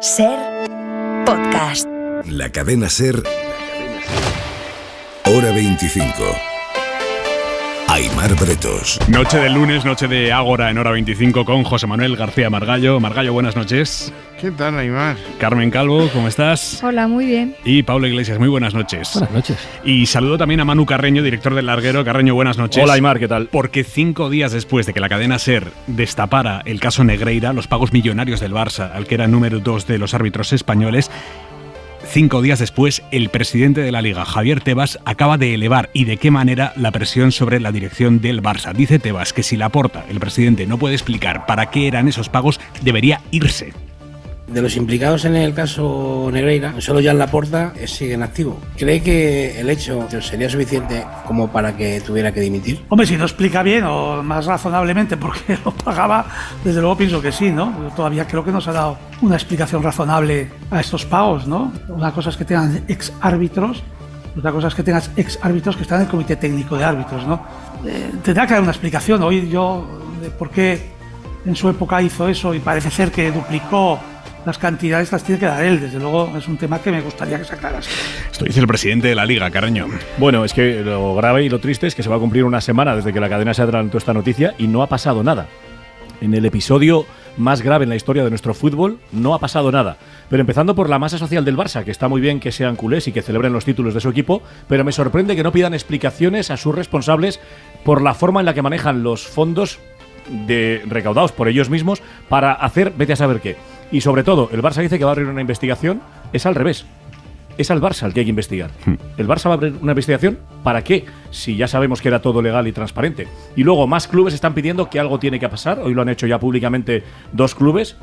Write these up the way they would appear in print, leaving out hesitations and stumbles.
SER Podcast. La cadena SER, hora 25. Aimar Bretos. Noche de lunes, noche de Ágora en hora 25 con José Manuel García Margallo. Margallo, buenas noches. ¿Qué tal, Aimar? Carmen Calvo, ¿cómo estás? Hola, muy bien. Y Pablo Iglesias, muy buenas noches. Buenas noches. Y saludo también a Manu Carreño, director del Larguero. Carreño, buenas noches. Hola, Aimar, ¿qué tal? Porque 5 días después de que la cadena SER destapara el caso Negreira, los pagos millonarios del Barça, al que era número 2 de los árbitros españoles, 5 días después, el presidente de la Liga, Javier Tebas, acaba de elevar, y de qué manera, la presión sobre la dirección del Barça. Dice Tebas que si Laporta, el presidente, no puede explicar para qué eran esos pagos, debería irse. De los implicados en el caso Negreira, solo Joan Laporta sigue en activo. ¿Cree que el hecho sería suficiente como para que tuviera que dimitir? Hombre, si no explica bien o más razonablemente por qué lo pagaba, desde luego pienso que sí, ¿no? Yo todavía creo que no se ha dado una explicación razonable a estos pagos, ¿no? Una cosa es que tengan ex árbitros, otra cosa es que tengas ex árbitros que están en el comité técnico de árbitros, ¿no? Tendrá que dar una explicación. Hoy yo, de por qué en su época hizo eso y parece ser que duplicó las cantidades, las tiene que dar él. Desde luego es un tema que me gustaría que se aclarase. Esto dice el presidente de la Liga, Carreño. Bueno, es que lo grave y lo triste es que se va a cumplir una semana desde que la cadena se adelantó esta noticia y no ha pasado nada. En el episodio más grave en la historia de nuestro fútbol no ha pasado nada. Pero empezando por la masa social del Barça, que está muy bien que sean culés y que celebren los títulos de su equipo, pero me sorprende que no pidan explicaciones a sus responsables por la forma en la que manejan los fondos recaudados por ellos mismos para hacer vete a saber qué. Y sobre todo, el Barça dice que va a abrir una investigación. Es al revés. Es al Barça el que hay que investigar. El Barça va a abrir una investigación. ¿Para qué? Si ya sabemos que era todo legal y transparente. Y luego más clubes están pidiendo que algo tiene que pasar. Hoy lo han hecho ya públicamente 2 clubes.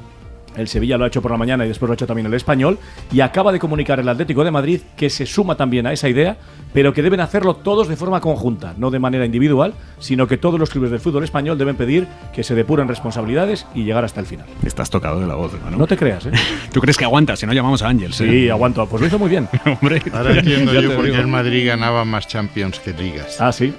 El Sevilla lo ha hecho por la mañana y después lo ha hecho también el Español. Y acaba de comunicar el Atlético de Madrid que se suma también a esa idea, pero que deben hacerlo todos de forma conjunta, no de manera individual, sino que todos los clubes del fútbol español deben pedir que se depuren responsabilidades y llegar hasta el final. Estás tocado de la voz, ¿no? No te creas, ¿eh? ¿Tú crees que aguanta? Si no, llamamos a Ángel. Sí, aguanto. Pues lo hizo muy bien. Hombre, Ahora entiendo ya yo te por qué digo. el Madrid ganaba más Champions que ligas. Ah, sí.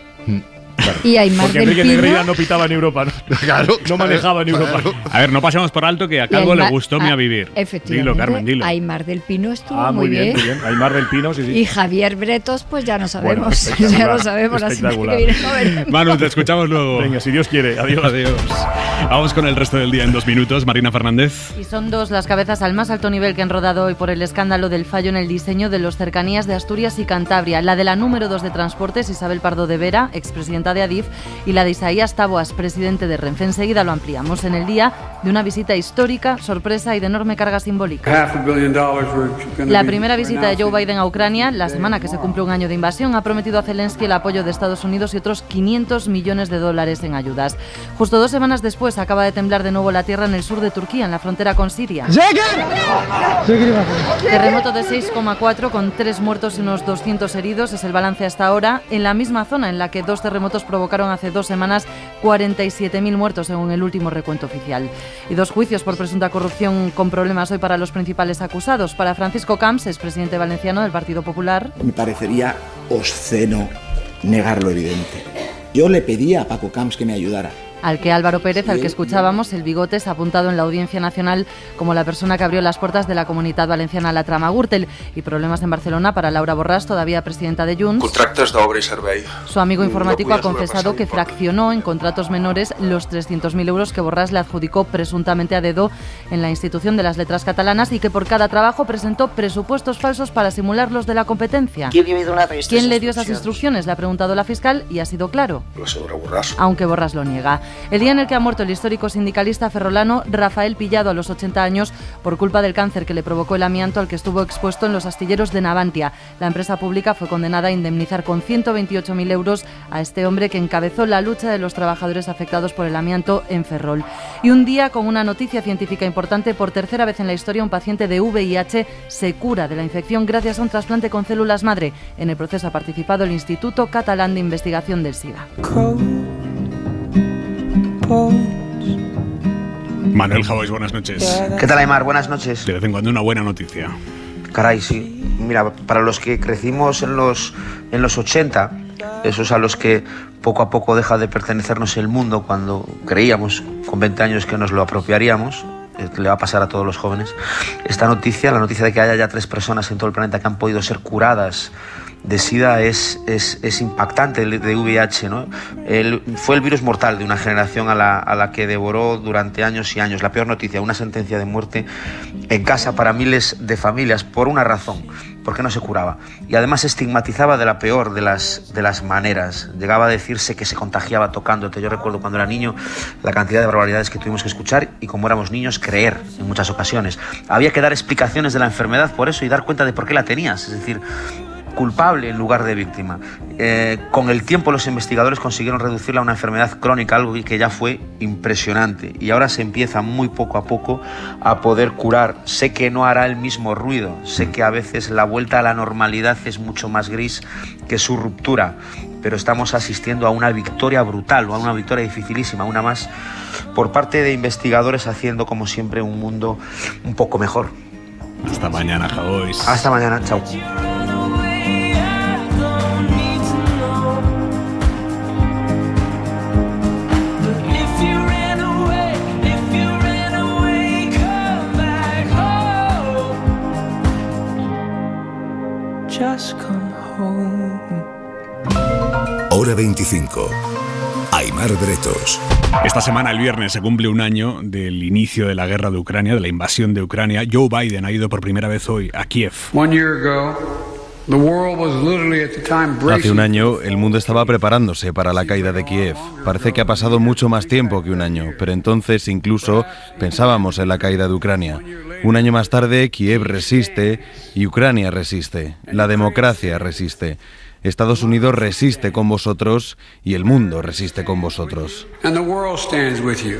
Claro. Y Aimar Porque del Enrique Pino. Negreira no pitaba en Europa, ¿no? Claro, No manejaba en Europa. A ver, no pasemos por alto que a Calvo le gustó mi a vivir. Efectivamente. Dilo, Carmen, dilo. Aimar del Pino estuvo Ah, muy bien. muy bien. Aimar del Pino, sí, sí. Y Javier Bretos, pues ya no sabemos. Bueno, espectacular, ya lo sabemos. La semana espectacular. que viene lo veremos. Manu, te escuchamos luego. Venga, si Dios quiere. Adiós. Adiós. Vamos con el resto del día en 2 minutos. Marina Fernández. Y son 2 las cabezas al más alto nivel que han rodado hoy por el escándalo del fallo en el diseño de los cercanías de Asturias y Cantabria. La de la número 2 de Transportes, Isabel Pardo de Vera, expresidenta de Adif, y la de Isaías Taboas, presidente de Renfe. Enseguida lo ampliamos en el día de una visita histórica, sorpresa y de enorme carga simbólica. La primera visita de Joe Biden a Ucrania, la semana que se cumple un año de invasión, ha prometido a Zelensky el apoyo de Estados Unidos y otros $500 millones en ayudas. Justo 2 semanas después acaba de temblar de nuevo la tierra en el sur de Turquía, en la frontera con Siria. Terremoto de 6,4 con 3 muertos y unos 200 heridos es el balance hasta ahora, en la misma zona en la que 2 terremotos provocaron hace 2 semanas 47.000 muertos según el último recuento oficial. Y 2 juicios por presunta corrupción con problemas hoy para los principales acusados. Para Francisco Camps, expresidente valenciano del Partido Popular. Me parecería obsceno negar lo evidente. Yo le pedí a Paco Camps que me ayudara. Al que Álvaro Pérez, al que escuchábamos, el Bigotes, ha apuntado en la Audiencia Nacional como la persona que abrió las puertas de la Comunitat Valenciana a la trama Gürtel. Y problemas en Barcelona para Laura Borràs, todavía presidenta de Junts. Contractes d'obra i servei. Su amigo informático ha confesado que fraccionó en contratos menores los 300.000 euros que Borràs le adjudicó presuntamente a dedo en la institución de las letras catalanas y que por cada trabajo presentó presupuestos falsos para simular los de la competencia. ¿Quién le dio esas instrucciones? Le ha preguntado la fiscal y ha sido claro. La senyora Borràs. Aunque Borràs lo niega. El día en el que ha muerto el histórico sindicalista ferrolano Rafael Pillado a los 80 años por culpa del cáncer que le provocó el amianto al que estuvo expuesto en los astilleros de Navantia. La empresa pública fue condenada a indemnizar con 128.000 euros a este hombre que encabezó la lucha de los trabajadores afectados por el amianto en Ferrol. Y un día con una noticia científica importante: por tercera vez en la historia un paciente de VIH se cura de la infección gracias a un trasplante con células madre. En el proceso ha participado el Instituto Catalán de Investigación del SIDA. Manuel Javois, buenas noches. ¿Qué tal, Aimar? Buenas noches. De vez en cuando una buena noticia. Caray, sí. Mira, para los que crecimos en los 80, esos a los que poco a poco deja de pertenecernos el mundo cuando creíamos con 20 años que nos lo apropiaríamos, le va a pasar a todos los jóvenes. Esta noticia, la noticia de que haya ya 3 personas en todo el planeta que han podido ser curadas de SIDA es impactante, de VIH, ¿no? Fue el virus mortal de una generación a la que devoró durante años y años. La peor noticia, una sentencia de muerte en casa para miles de familias por una razón, porque no se curaba. Y además estigmatizaba de la peor de las maneras. Llegaba a decirse que se contagiaba tocándote. Yo recuerdo cuando era niño la cantidad de barbaridades que tuvimos que escuchar y, como éramos niños, creer en muchas ocasiones. Había que dar explicaciones de la enfermedad por eso y dar cuenta de por qué la tenías. Es decir, culpable en lugar de víctima. Con el tiempo los investigadores consiguieron reducirla a una enfermedad crónica, algo que ya fue impresionante, y ahora se empieza muy poco a poco a poder curar. Sé que no hará el mismo ruido, sé que a veces la vuelta a la normalidad es mucho más gris que su ruptura, pero estamos asistiendo a una victoria brutal, o a una victoria dificilísima, una más, por parte de investigadores haciendo, como siempre, un mundo un poco mejor. Hasta mañana, Javois. Hasta mañana, chao. Hora 25. Aimar Bretos. Esta semana, el viernes, se cumple un año del inicio de la guerra de Ucrania, de la invasión de Ucrania. Joe Biden ha ido por primera vez hoy a Kiev. Hace un año, el mundo estaba preparándose para la caída de Kiev. Parece que ha pasado mucho más tiempo que un año, pero entonces incluso pensábamos en la caída de Ucrania. Un año más tarde, Kiev resiste y Ucrania resiste. La democracia resiste. Estados Unidos resiste con vosotros y el mundo resiste con vosotros.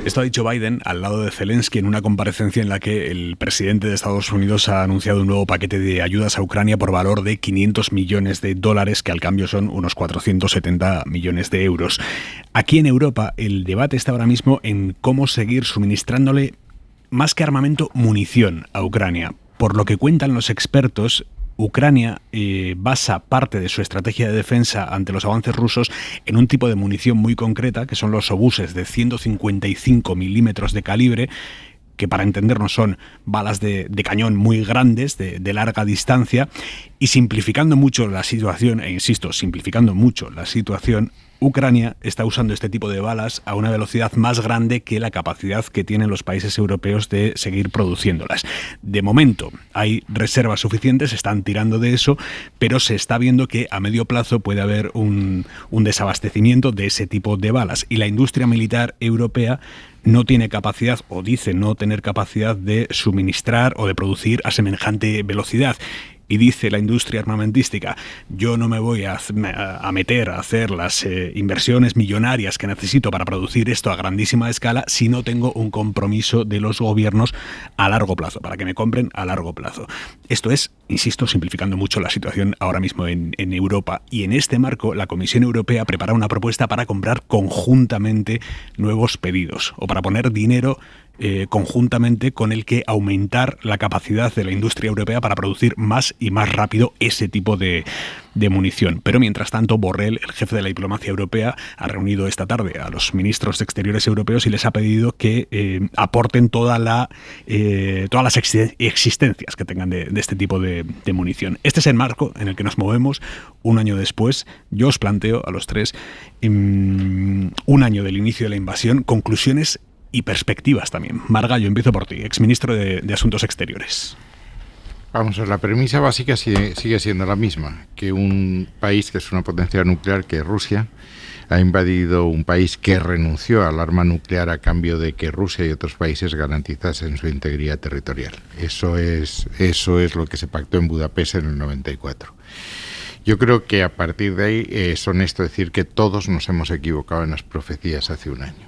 Esto ha dicho Biden al lado de Zelensky en una comparecencia en la que el presidente de Estados Unidos ha anunciado un nuevo paquete de ayudas a Ucrania por valor de $500 millones, que al cambio son unos 470 millones de euros. Aquí en Europa el debate está ahora mismo en cómo seguir suministrándole, más que armamento, munición a Ucrania. Por lo que cuentan los expertos, Ucrania basa parte de su estrategia de defensa ante los avances rusos en un tipo de munición muy concreta, que son los obuses de 155 milímetros de calibre, que para entendernos son balas de cañón muy grandes, de larga distancia, y simplificando mucho la situación, Ucrania está usando este tipo de balas a una velocidad más grande que la capacidad que tienen los países europeos de seguir produciéndolas. De momento hay reservas suficientes, están tirando de eso, pero se está viendo que a medio plazo puede haber un desabastecimiento de ese tipo de balas, y la industria militar europea no tiene capacidad, o dice no tener capacidad, de suministrar o de producir a semejante velocidad. Y dice la industria armamentística: yo no me voy a meter a hacer las inversiones millonarias que necesito para producir esto a grandísima escala si no tengo un compromiso de los gobiernos a largo plazo, para que me compren a largo plazo. Esto es, insisto, simplificando mucho la situación ahora mismo en Europa. Y en este marco, la Comisión Europea prepara una propuesta para comprar conjuntamente nuevos pedidos, o para poner dinero conjuntamente con el que aumentar la capacidad de la industria europea para producir más y más rápido ese tipo de munición. Pero mientras tanto, Borrell, el jefe de la diplomacia europea, ha reunido esta tarde a los ministros de Exteriores europeos y les ha pedido que aporten todas las existencias que tengan de este tipo de munición. Este es el marco en el que nos movemos un año después. Yo os planteo a los tres un año del inicio de la invasión, conclusiones y perspectivas también. Marga, yo empiezo por ti, exministro de Asuntos Exteriores. Vamos a ver, la premisa básica sigue siendo la misma, que un país que es una potencia nuclear, que es Rusia, ha invadido un país que renunció al arma nuclear a cambio de que Rusia y otros países garantizasen su integridad territorial. Eso es lo que se pactó en Budapest en el 94. Yo creo que a partir de ahí es honesto decir que todos nos hemos equivocado en las profecías hace un año.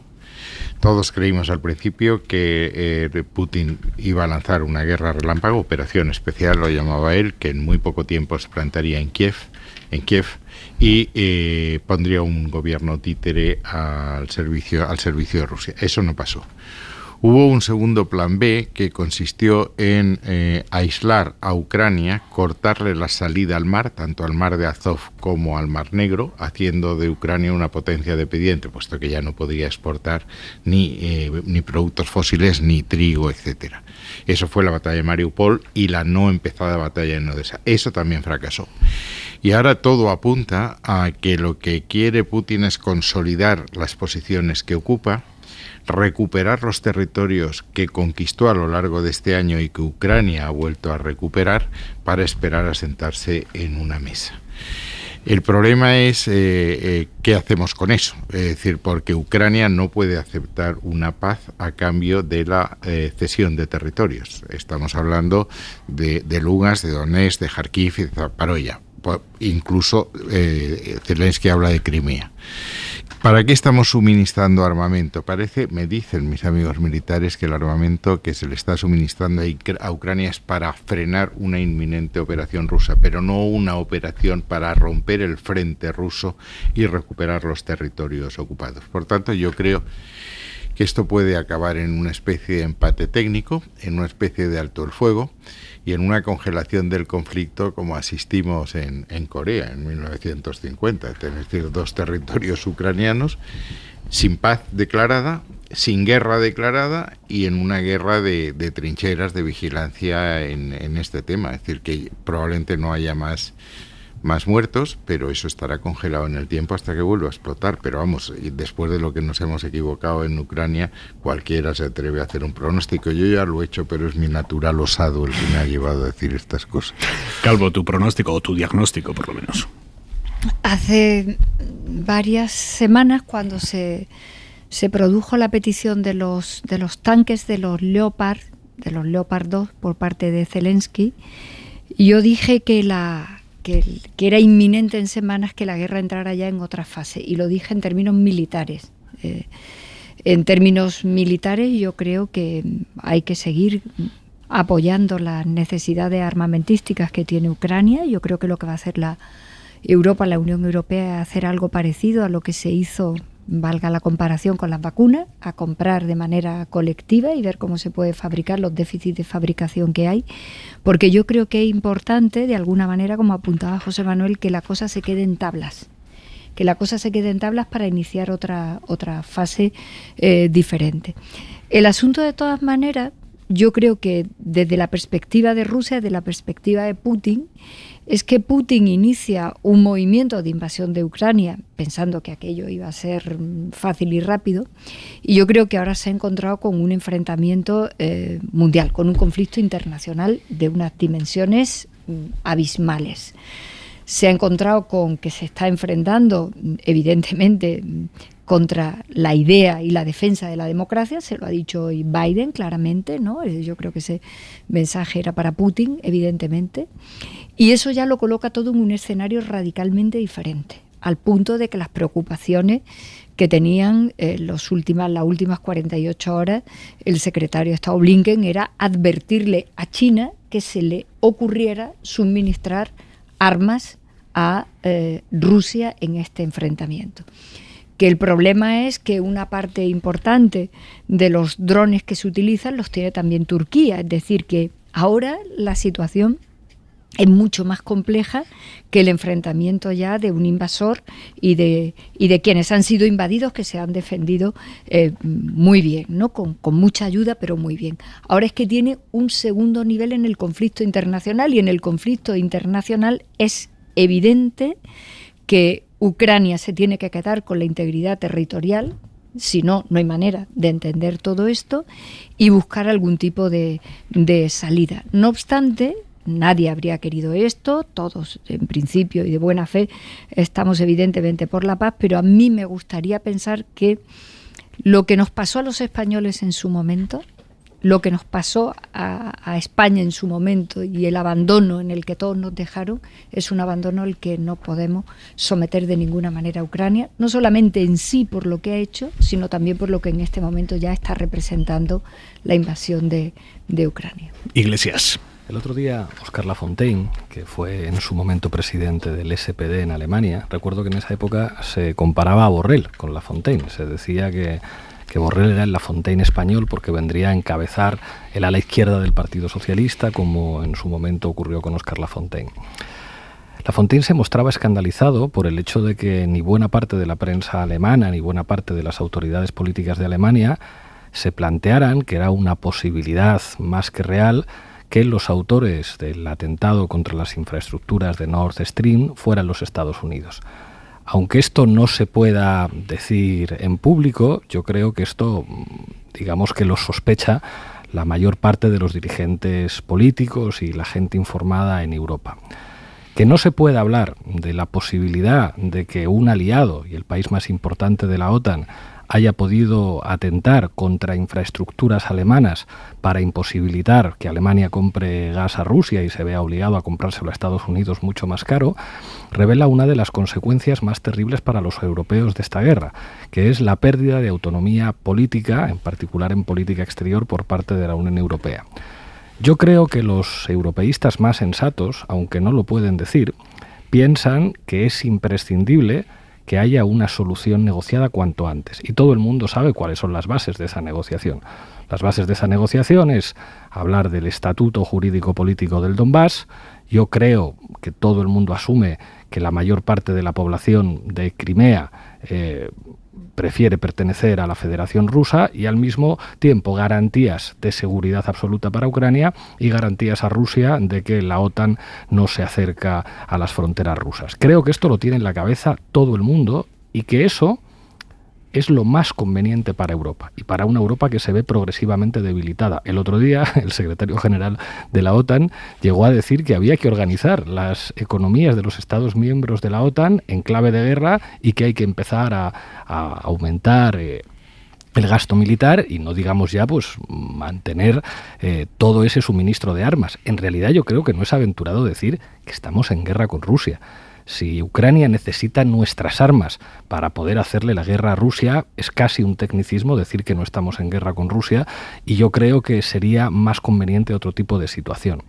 Todos creímos al principio que Putin iba a lanzar una guerra relámpago, operación especial lo llamaba él, que en muy poco tiempo se plantaría en Kiev y pondría un gobierno títere al servicio de Rusia. Eso no pasó. Hubo un segundo plan B que consistió en aislar a Ucrania, cortarle la salida al mar, tanto al mar de Azov como al mar Negro, haciendo de Ucrania una potencia dependiente, puesto que ya no podía exportar ni productos fósiles, ni trigo, etcétera. Eso fue la batalla de Mariupol y la no empezada batalla en Odesa. Eso también fracasó. Y ahora todo apunta a que lo que quiere Putin es consolidar las posiciones que ocupa, recuperar los territorios que conquistó a lo largo de este año y que Ucrania ha vuelto a recuperar, para esperar a sentarse en una mesa. El problema es qué hacemos con eso, es decir, porque Ucrania no puede aceptar una paz a cambio de la cesión de territorios. Estamos hablando de Lugansk, de Donetsk, de Kharkiv y de Zaporozhia. Incluso Zelensky habla de Crimea. ¿Para qué estamos suministrando armamento? Me dicen mis amigos militares, que el armamento que se le está suministrando a Ucrania es para frenar una inminente operación rusa, pero no una operación para romper el frente ruso y recuperar los territorios ocupados. Por tanto, yo creo que esto puede acabar en una especie de empate técnico, en una especie de alto el fuego y en una congelación del conflicto, como asistimos en Corea en 1950, es decir, 2 territorios ucranianos sin paz declarada, sin guerra declarada y en una guerra de trincheras, de vigilancia en este tema. Es decir, que probablemente no haya más muertos, pero eso estará congelado en el tiempo hasta que vuelva a explotar. Pero vamos, después de lo que nos hemos equivocado en Ucrania, cualquiera se atreve a hacer un pronóstico. Yo ya lo he hecho, pero es mi natural osado el que me ha llevado a decir estas cosas. Calvo, tu pronóstico o tu diagnóstico, por lo menos. Hace varias semanas, cuando se produjo la petición de los tanques de los Leopard 2 por parte de Zelensky, yo dije que era inminente en semanas que la guerra entrara ya en otra fase, y lo dije en términos militares. En términos militares, yo creo que hay que seguir apoyando las necesidades armamentísticas que tiene Ucrania. Yo creo que lo que va a hacer la Unión Europea, es hacer algo parecido a lo que se hizo, valga la comparación, con las vacunas, a comprar de manera colectiva y ver cómo se puede fabricar, los déficits de fabricación que hay, porque yo creo que es importante, de alguna manera, como apuntaba José Manuel, que la cosa se quede en tablas, para iniciar otra fase diferente. El asunto, de todas maneras, yo creo que desde la perspectiva de Rusia, desde la perspectiva de Putin, es que Putin inicia un movimiento de invasión de Ucrania pensando que aquello iba a ser fácil y rápido, y yo creo que ahora se ha encontrado con un enfrentamiento mundial, con un conflicto internacional de unas dimensiones abismales. Se ha encontrado con que se está enfrentando, evidentemente, contra la idea y la defensa de la democracia. Se lo ha dicho hoy Biden claramente, ¿no? Yo creo que ese mensaje era para Putin, evidentemente, y eso ya lo coloca todo en un escenario radicalmente diferente, al punto de que las preocupaciones que tenían las últimas 48 horas el secretario de Estado Blinken era advertirle a China que se le ocurriera suministrar armas a Rusia en este enfrentamiento. Que el problema es que una parte importante de los drones que se utilizan los tiene también Turquía, es decir, que ahora la situación es mucho más compleja que el enfrentamiento ya de un invasor y de quienes han sido invadidos, que se han defendido muy bien, ¿no? Con mucha ayuda, pero muy bien. Ahora es que tiene un segundo nivel en el conflicto internacional, y en el conflicto internacional es evidente que Ucrania se tiene que quedar con la integridad territorial, si no, no hay manera de entender todo esto, y buscar algún tipo de salida. No obstante, nadie habría querido esto, todos en principio y de buena fe estamos evidentemente por la paz, pero a mí me gustaría pensar que lo que nos pasó a los españoles en su momento, lo que nos pasó a España en su momento, y el abandono en el que todos nos dejaron, es un abandono al que no podemos someter de ninguna manera a Ucrania, no solamente en sí por lo que ha hecho, sino también por lo que en este momento ya está representando la invasión de Ucrania. Iglesias. El otro día, Oscar Lafontaine, que fue en su momento presidente del SPD en Alemania, recuerdo que en esa época se comparaba a Borrell con Lafontaine. Se decía que que Borrell era el Lafontaine español porque vendría a encabezar el ala izquierda del Partido Socialista, como en su momento ocurrió con Óscar Lafontaine. Lafontaine se mostraba escandalizado por el hecho de que ni buena parte de la prensa alemana ni buena parte de las autoridades políticas de Alemania se plantearan que era una posibilidad más que real que los autores del atentado contra las infraestructuras de Nord Stream fueran los Estados Unidos. Aunque esto no se pueda decir en público, yo creo que esto, digamos que lo sospecha la mayor parte de los dirigentes políticos y la gente informada en Europa. Que no se pueda hablar de la posibilidad de que un aliado y el país más importante de la OTAN haya podido atentar contra infraestructuras alemanas para imposibilitar que Alemania compre gas a Rusia y se vea obligado a comprárselo a Estados Unidos mucho más caro, revela una de las consecuencias más terribles para los europeos de esta guerra, que es la pérdida de autonomía política, en particular en política exterior, por parte de la Unión Europea. Yo creo que los europeístas más sensatos, aunque no lo pueden decir, piensan que es imprescindible que haya una solución negociada cuanto antes. Y todo el mundo sabe cuáles son las bases de esa negociación. Las bases de esa negociación es hablar del estatuto jurídico-político del Donbass. Yo creo que todo el mundo asume que la mayor parte de la población de Crimea prefiere pertenecer a la Federación Rusa y al mismo tiempo garantías de seguridad absoluta para Ucrania y garantías a Rusia de que la OTAN no se acerca a las fronteras rusas. Creo que esto lo tiene en la cabeza todo el mundo y que eso es lo más conveniente para Europa y para una Europa que se ve progresivamente debilitada. El otro día el secretario general de la OTAN llegó a decir que había que organizar las economías de los Estados miembros de la OTAN en clave de guerra y que hay que empezar a aumentar el gasto militar y no digamos ya pues mantener todo ese suministro de armas. En realidad yo creo que no es aventurado decir que estamos en guerra con Rusia. Si Ucrania necesita nuestras armas para poder hacerle la guerra a Rusia, es casi un tecnicismo decir que no estamos en guerra con Rusia y yo creo que sería más conveniente otro tipo de situación.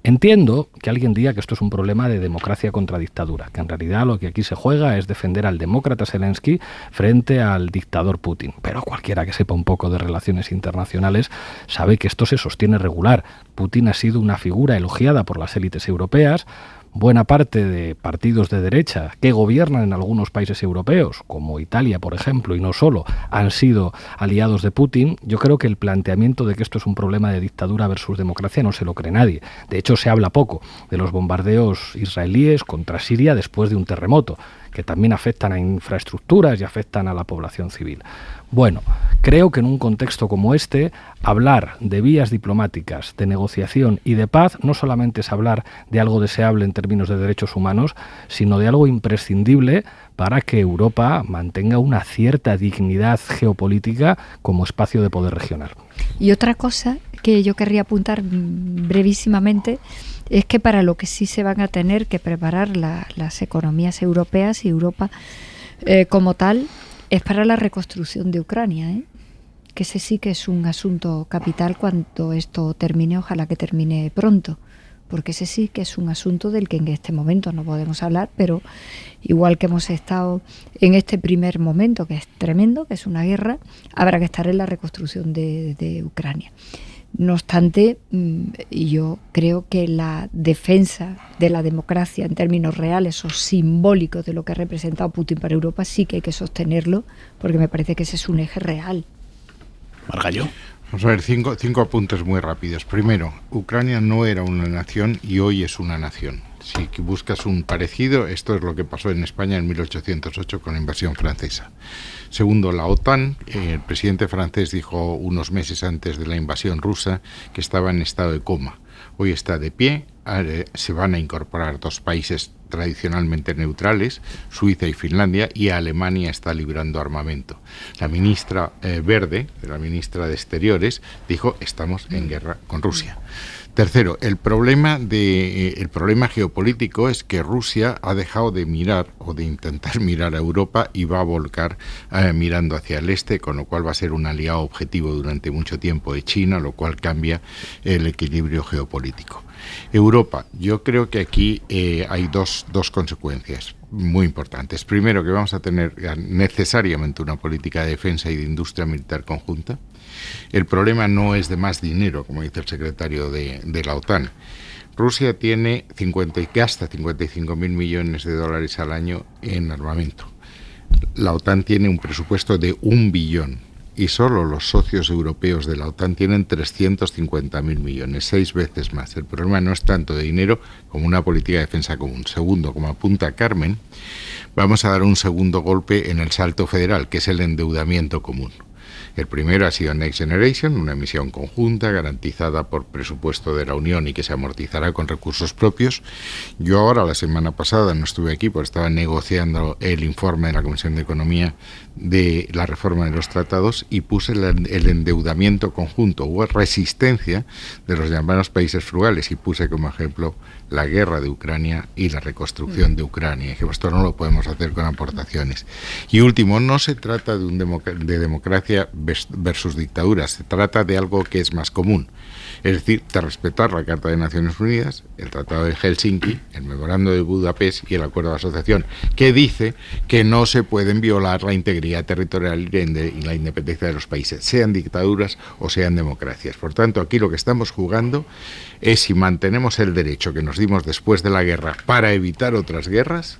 Entiendo que alguien diga que esto es un problema de democracia contra dictadura, que en realidad lo que aquí se juega es defender al demócrata Zelensky frente al dictador Putin. Pero cualquiera que sepa un poco de relaciones internacionales sabe que esto se sostiene regular. Putin ha sido una figura elogiada por las élites europeas. Buena parte de partidos de derecha que gobiernan en algunos países europeos, como Italia, por ejemplo, y no solo, han sido aliados de Putin. Yo creo que el planteamiento de que esto es un problema de dictadura versus democracia no se lo cree nadie. De hecho, se habla poco de los bombardeos israelíes contra Siria después de un terremoto, que también afectan a infraestructuras y afectan a la población civil. Bueno, creo que en un contexto como este, hablar de vías diplomáticas, de negociación y de paz no solamente es hablar de algo deseable en términos de derechos humanos, sino de algo imprescindible para que Europa mantenga una cierta dignidad geopolítica como espacio de poder regional. Y otra cosa que yo querría apuntar brevísimamente es que para lo que sí se van a tener que preparar las economías europeas y Europa como tal es para la reconstrucción de Ucrania, que ese sí que es un asunto capital cuando esto termine, ojalá que termine pronto, porque ese sí que es un asunto del que en este momento no podemos hablar, pero igual que hemos estado en este primer momento, que es tremendo, que es una guerra, habrá que estar en la reconstrucción de Ucrania. No obstante, yo creo que la defensa de la democracia en términos reales o simbólicos de lo que ha representado Putin para Europa sí que hay que sostenerlo, porque me parece que ese es un eje real. Margallo. Vamos a ver, cinco apuntes muy rápidos. Primero, Ucrania no era una nación y hoy es una nación. Si buscas un parecido, esto es lo que pasó en España en 1808 con la invasión francesa. Segundo, la OTAN, el presidente francés dijo unos meses antes de la invasión rusa que estaba en estado de coma. Hoy está de pie, se van a incorporar dos países tradicionalmente neutrales, Suiza y Finlandia, y Alemania está librando armamento. La ministra Verde, la ministra de Exteriores, dijo estamos en guerra con Rusia. Tercero, el problema geopolítico es que Rusia ha dejado de mirar o de intentar mirar a Europa y va a volcar mirando hacia el este, con lo cual va a ser un aliado objetivo durante mucho tiempo de China, lo cual cambia el equilibrio geopolítico. Europa, yo creo que aquí hay dos consecuencias. muy importantes. Primero, que vamos a tener necesariamente una política de defensa y de industria militar conjunta. El problema no es de más dinero, como dice el secretario de la OTAN. Rusia gasta 55.000 millones de dólares al año en armamento. La OTAN tiene un presupuesto de 1 billón y solo los socios europeos de la OTAN tienen 350.000 millones, 6 veces más. El problema no es tanto de dinero como una política de defensa común. Segundo, como apunta Carmen, vamos a dar un segundo golpe en el salto federal, que es el endeudamiento común. El primero ha sido Next Generation, una emisión conjunta garantizada por presupuesto de la Unión y que se amortizará con recursos propios. Yo ahora, la semana pasada, no estuve aquí porque estaba negociando el informe de la Comisión de Economía de la reforma de los tratados y puse el endeudamiento conjunto. Hubo resistencia de los llamados países frugales y puse como ejemplo la guerra de Ucrania y la reconstrucción de Ucrania. Y dije, esto no lo podemos hacer con aportaciones. Y último, no se trata de democracia versus dictadura, se trata de algo que es más común. Es decir, de respetar la Carta de Naciones Unidas, el Tratado de Helsinki, el Memorando de Budapest y el Acuerdo de Asociación, que dice que no se pueden violar la integridad territorial y la independencia de los países, sean dictaduras o sean democracias. Por tanto, aquí lo que estamos jugando es si mantenemos el derecho que nos dimos después de la guerra para evitar otras guerras,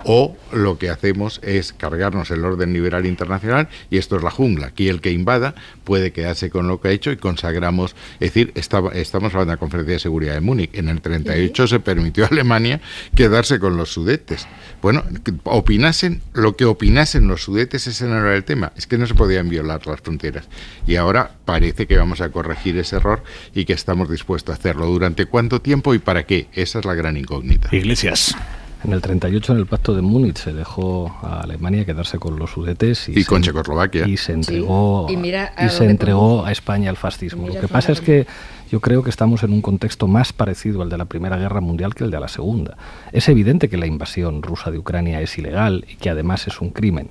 o lo que hacemos es cargarnos el orden liberal internacional y esto es la jungla. Aquí el que invada puede quedarse con lo que ha hecho y consagramos, es decir, estamos hablando de la Conferencia de Seguridad de Múnich. En el 38 se permitió a Alemania quedarse con los Sudetes. Bueno, opinasen lo que opinasen los Sudetes, ese no era el tema, es que no se podían violar las fronteras. Y ahora parece que vamos a corregir ese error y que estamos dispuestos a hacerlo. ¿Durante cuánto tiempo y para qué? Esa es la gran incógnita. Iglesias. En el 38, en el Pacto de Múnich, se dejó a Alemania quedarse con los Sudetes y con Checoslovaquia. Y se entregó, a España al fascismo. Lo que pasa es que yo creo que estamos en un contexto más parecido al de la Primera Guerra Mundial que el de la Segunda. Es evidente que la invasión rusa de Ucrania es ilegal y que además es un crimen.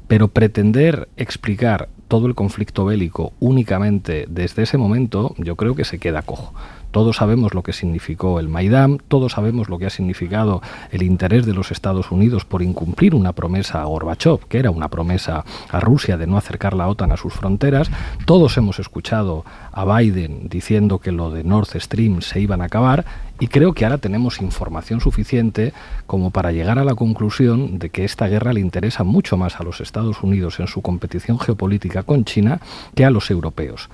Pero pretender explicar todo el conflicto bélico únicamente desde ese momento, yo creo que se queda cojo. Todos sabemos lo que significó el Maidán, todos sabemos lo que ha significado el interés de los Estados Unidos por incumplir una promesa a Gorbachov, que era una promesa a Rusia de no acercar la OTAN a sus fronteras. Todos hemos escuchado a Biden diciendo que lo de Nord Stream se iban a acabar y creo que ahora tenemos información suficiente como para llegar a la conclusión de que esta guerra le interesa mucho más a los Estados Unidos en su competición geopolítica con China que a los europeos.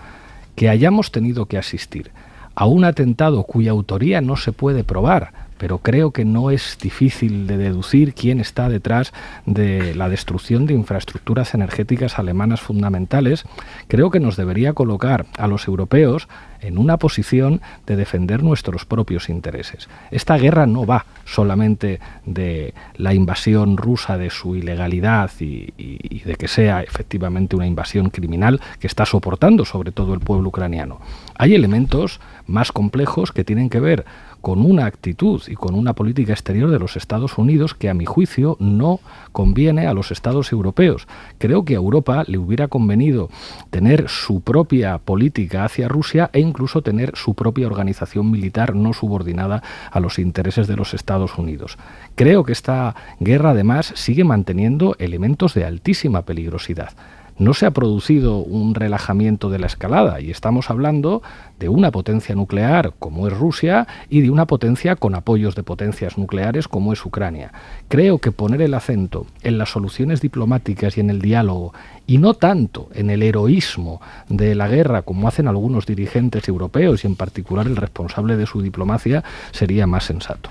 Que hayamos tenido que asistir a un atentado cuya autoría no se puede probar, pero creo que no es difícil de deducir quién está detrás de la destrucción de infraestructuras energéticas alemanas fundamentales, creo que nos debería colocar a los europeos en una posición de defender nuestros propios intereses. Esta guerra no va solamente de la invasión rusa, de su ilegalidad y de que sea efectivamente una invasión criminal que está soportando sobre todo el pueblo ucraniano. Hay elementos más complejos que tienen que ver con una actitud y con una política exterior de los Estados Unidos que, a mi juicio, no conviene a los Estados europeos. Creo que a Europa le hubiera convenido tener su propia política hacia Rusia e incluso tener su propia organización militar no subordinada a los intereses de los Estados Unidos. Creo que esta guerra, además, sigue manteniendo elementos de altísima peligrosidad. No se ha producido un relajamiento de la escalada y estamos hablando de una potencia nuclear como es Rusia y de una potencia con apoyos de potencias nucleares como es Ucrania. Creo que poner el acento en las soluciones diplomáticas y en el diálogo y no tanto en el heroísmo de la guerra como hacen algunos dirigentes europeos y en particular el responsable de su diplomacia sería más sensato.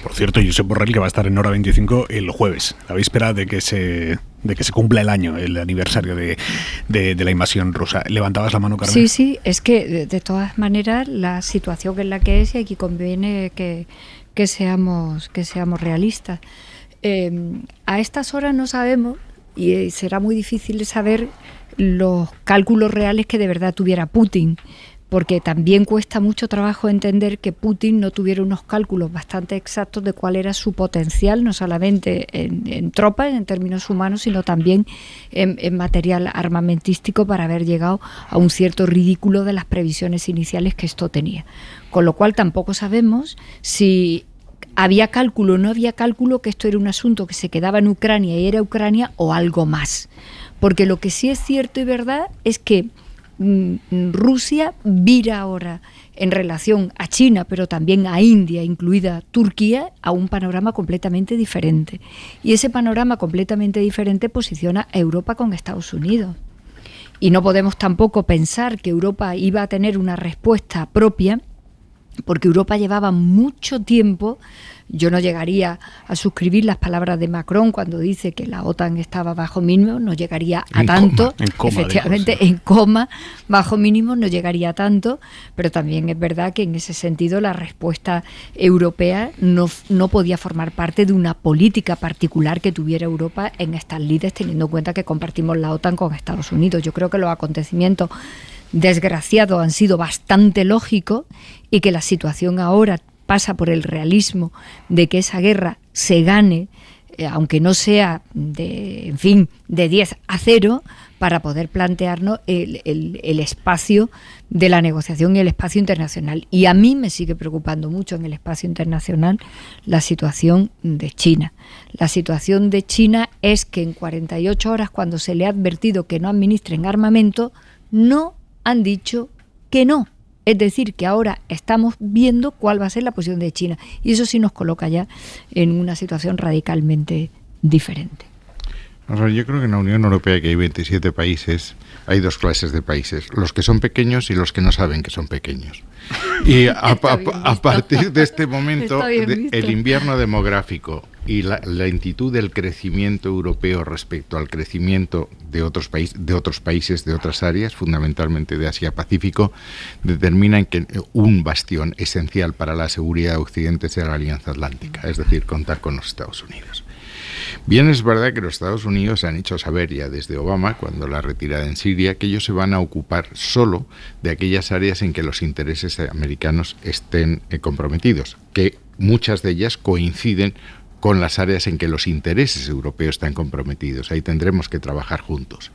Por cierto, Josep Borrell, que va a estar en Hora 25 el jueves, la víspera de que se cumpla el año, el aniversario de la invasión rusa. ¿Levantabas la mano, Carmen? Sí, es que de todas maneras la situación es la que es y aquí conviene que seamos realistas. A estas horas no sabemos y será muy difícil de saber los cálculos reales que de verdad tuviera Putin, porque también cuesta mucho trabajo entender que Putin no tuviera unos cálculos bastante exactos de cuál era su potencial, no solamente en tropas, en términos humanos, sino también en material armamentístico para haber llegado a un cierto ridículo de las previsiones iniciales que esto tenía. Con lo cual tampoco sabemos si había cálculo, no había cálculo que esto era un asunto que se quedaba en Ucrania y era Ucrania o algo más. Porque lo que sí es cierto y verdad es que Rusia vira ahora en relación a China, pero también a India, incluida Turquía, a un panorama completamente diferente. Y ese panorama completamente diferente posiciona a Europa con Estados Unidos. Y no podemos tampoco pensar que Europa iba a tener una respuesta propia, porque Europa llevaba mucho tiempo. Yo no llegaría a suscribir las palabras de Macron cuando dice que la OTAN estaba bajo mínimo, no llegaría a tanto, efectivamente en coma, bajo mínimo no llegaría a tanto, pero también es verdad que en ese sentido la respuesta europea no podía formar parte de una política particular que tuviera Europa en estas lides, teniendo en cuenta que compartimos la OTAN con Estados Unidos. Yo creo que los acontecimientos desgraciados han sido bastante lógicos y que la situación ahora pasa por el realismo de que esa guerra se gane, aunque no sea de 10-0, para poder plantearnos el espacio de la negociación y el espacio internacional. Y a mí me sigue preocupando mucho en el espacio internacional la situación de China. La situación de China es que en 48 horas, cuando se le ha advertido que no administren armamento, no han dicho que no. Es decir, que ahora estamos viendo cuál va a ser la posición de China. Y eso sí nos coloca ya en una situación radicalmente diferente. Yo creo que en la Unión Europea, que hay 27 países, hay dos clases de países: los que son pequeños y los que no saben que son pequeños. Y a partir de este momento, el invierno demográfico y la lentitud del crecimiento europeo respecto al crecimiento de otros países, de otras áreas, fundamentalmente de Asia-Pacífico, determinan que un bastión esencial para la seguridad de Occidente sea la Alianza Atlántica, es decir, contar con los Estados Unidos. Bien, es verdad que los Estados Unidos han hecho saber ya desde Obama, cuando la retirada en Siria, que ellos se van a ocupar solo de aquellas áreas en que los intereses americanos estén comprometidos, que muchas de ellas coinciden con las áreas en que los intereses europeos están comprometidos. Ahí tendremos que trabajar juntos.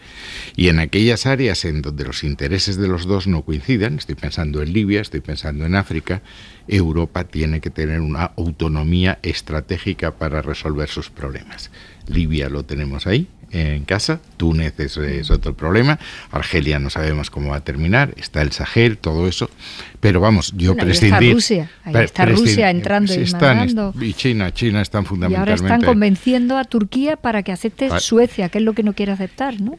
Y en aquellas áreas en donde los intereses de los dos no coincidan, estoy pensando en Libia, estoy pensando en África, Europa tiene que tener una autonomía estratégica para resolver sus problemas. Libia lo tenemos ahí, en casa. Túnez es otro problema. Argelia no sabemos cómo va a terminar. Está el Sahel, todo eso. Pero vamos, prescindir... Ahí está Rusia entrando y mandando. Y China están fundamentalmente... Y ahora están convenciendo a Turquía para que acepte Suecia, que es lo que no quiere aceptar, ¿no?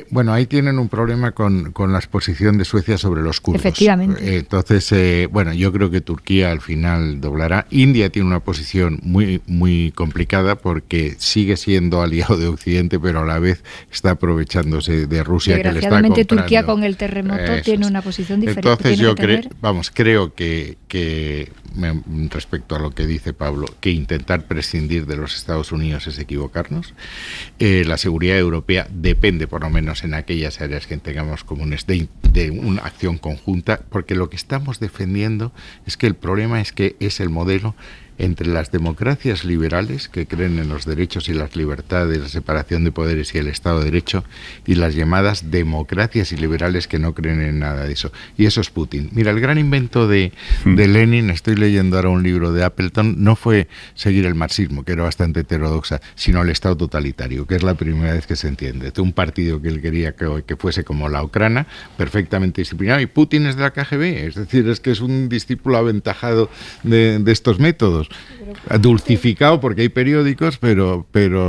Bueno, ahí tienen un problema con la exposición de Suecia sobre los kurdos. Efectivamente. Entonces, yo creo que Turquía al final doblará. India tiene una posición muy, muy complicada porque sigue siendo aliado de Occidente, pero a la vez está aprovechándose de Rusia, que le está comprando. Turquía con el terremoto tiene una posición diferente. Entonces yo creo que respecto a lo que dice Pablo, que intentar prescindir de los Estados Unidos es equivocarnos. La seguridad europea depende, por lo menos en aquellas áreas que tengamos comunes, de una acción conjunta, porque lo que estamos defendiendo es que el problema es que es el modelo entre las democracias liberales, que creen en los derechos y las libertades, la separación de poderes y el Estado de Derecho, y las llamadas democracias liberales que no creen en nada de eso. Y eso es Putin. Mira, el gran invento de Lenin, estoy leyendo ahora un libro de Appleton, no fue seguir el marxismo, que era bastante heterodoxa, sino el Estado totalitario, que es la primera vez que se entiende. Un partido que él quería que fuese como la Ucrania, perfectamente disciplinado, y Putin es de la KGB, es decir, es que es un discípulo aventajado de estos métodos. Dulcificado porque hay periódicos, pero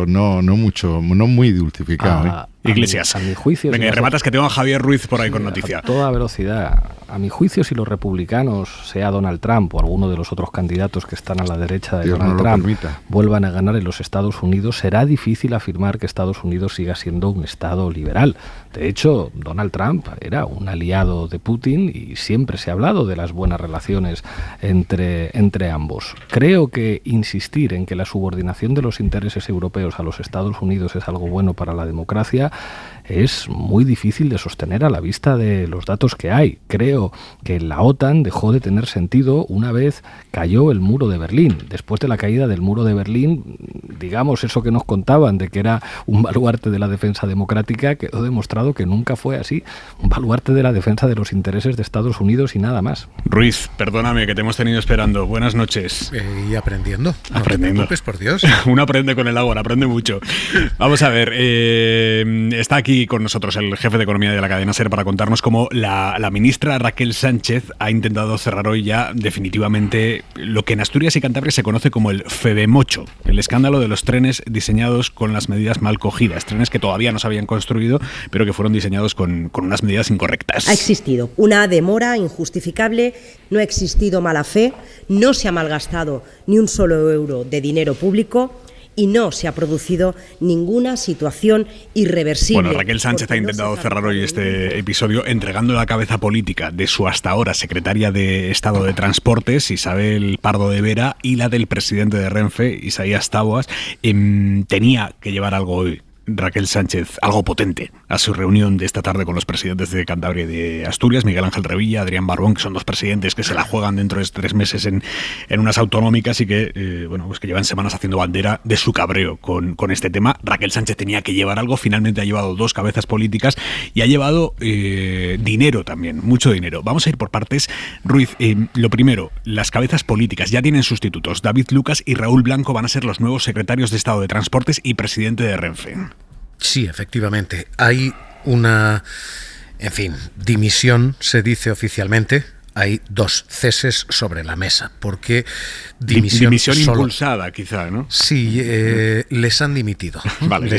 no mucho, no muy dulcificado. Iglesias, a mi juicio, venga, rematas que tengo a Javier Ruiz por ahí con noticia. A toda velocidad. A mi juicio, si los republicanos, sea Donald Trump o alguno de los otros candidatos que están a la derecha de Donald Trump, vuelvan a ganar en los Estados Unidos, será difícil afirmar que Estados Unidos siga siendo un Estado liberal. De hecho, Donald Trump era un aliado de Putin y siempre se ha hablado de las buenas relaciones entre ambos. Creo que insistir en que la subordinación de los intereses europeos a los Estados Unidos es algo bueno para la democracia ahora es muy difícil de sostener a la vista de los datos que hay. Creo que la OTAN dejó de tener sentido una vez cayó el muro de Berlín. Después de la caída del muro de Berlín, digamos, eso que nos contaban de que era un baluarte de la defensa democrática, quedó demostrado que nunca fue así. Un baluarte de la defensa de los intereses de Estados Unidos y nada más. Ruiz, perdóname que te hemos tenido esperando. Buenas noches. Y aprendiendo. No te preocupes, por Dios. Uno aprende con el agua, aprende mucho. Vamos a ver, está aquí con nosotros el jefe de economía de la cadena SER para contarnos cómo la ministra Raquel Sánchez ha intentado cerrar hoy ya definitivamente lo que en Asturias y Cantabria se conoce como el FEBEMOCHO, el escándalo de los trenes diseñados con las medidas mal cogidas, trenes que todavía no se habían construido, pero que fueron diseñados con unas medidas incorrectas. Ha existido una demora injustificable, no ha existido mala fe, no se ha malgastado ni un solo euro de dinero público y no se ha producido ninguna situación irreversible. Bueno, Raquel Sánchez ha intentado cerrar hoy este episodio entregando la cabeza política de su hasta ahora secretaria de Estado de Transportes, Isabel Pardo de Vera, y la del presidente de Renfe, Isaías Taboas. Tenía que llevar algo hoy Raquel Sánchez, algo potente, a su reunión de esta tarde con los presidentes de Cantabria y de Asturias, Miguel Ángel Revilla, Adrián Barbón, que son dos presidentes que se la juegan dentro de 3 meses en unas autonómicas y que, pues que llevan semanas haciendo bandera de su cabreo con este tema. Raquel Sánchez tenía que llevar algo, finalmente ha llevado 2 cabezas políticas y ha llevado dinero también, mucho dinero. Vamos a ir por partes. Ruiz, lo primero, las cabezas políticas ya tienen sustitutos. David Lucas y Raúl Blanco van a ser los nuevos secretarios de Estado de Transportes y presidente de Renfe. Sí, efectivamente. Hay una, dimisión, se dice oficialmente. Hay 2 ceses sobre la mesa, porque dimisión impulsada, quizá, ¿no? Sí, les han dimitido. Vale,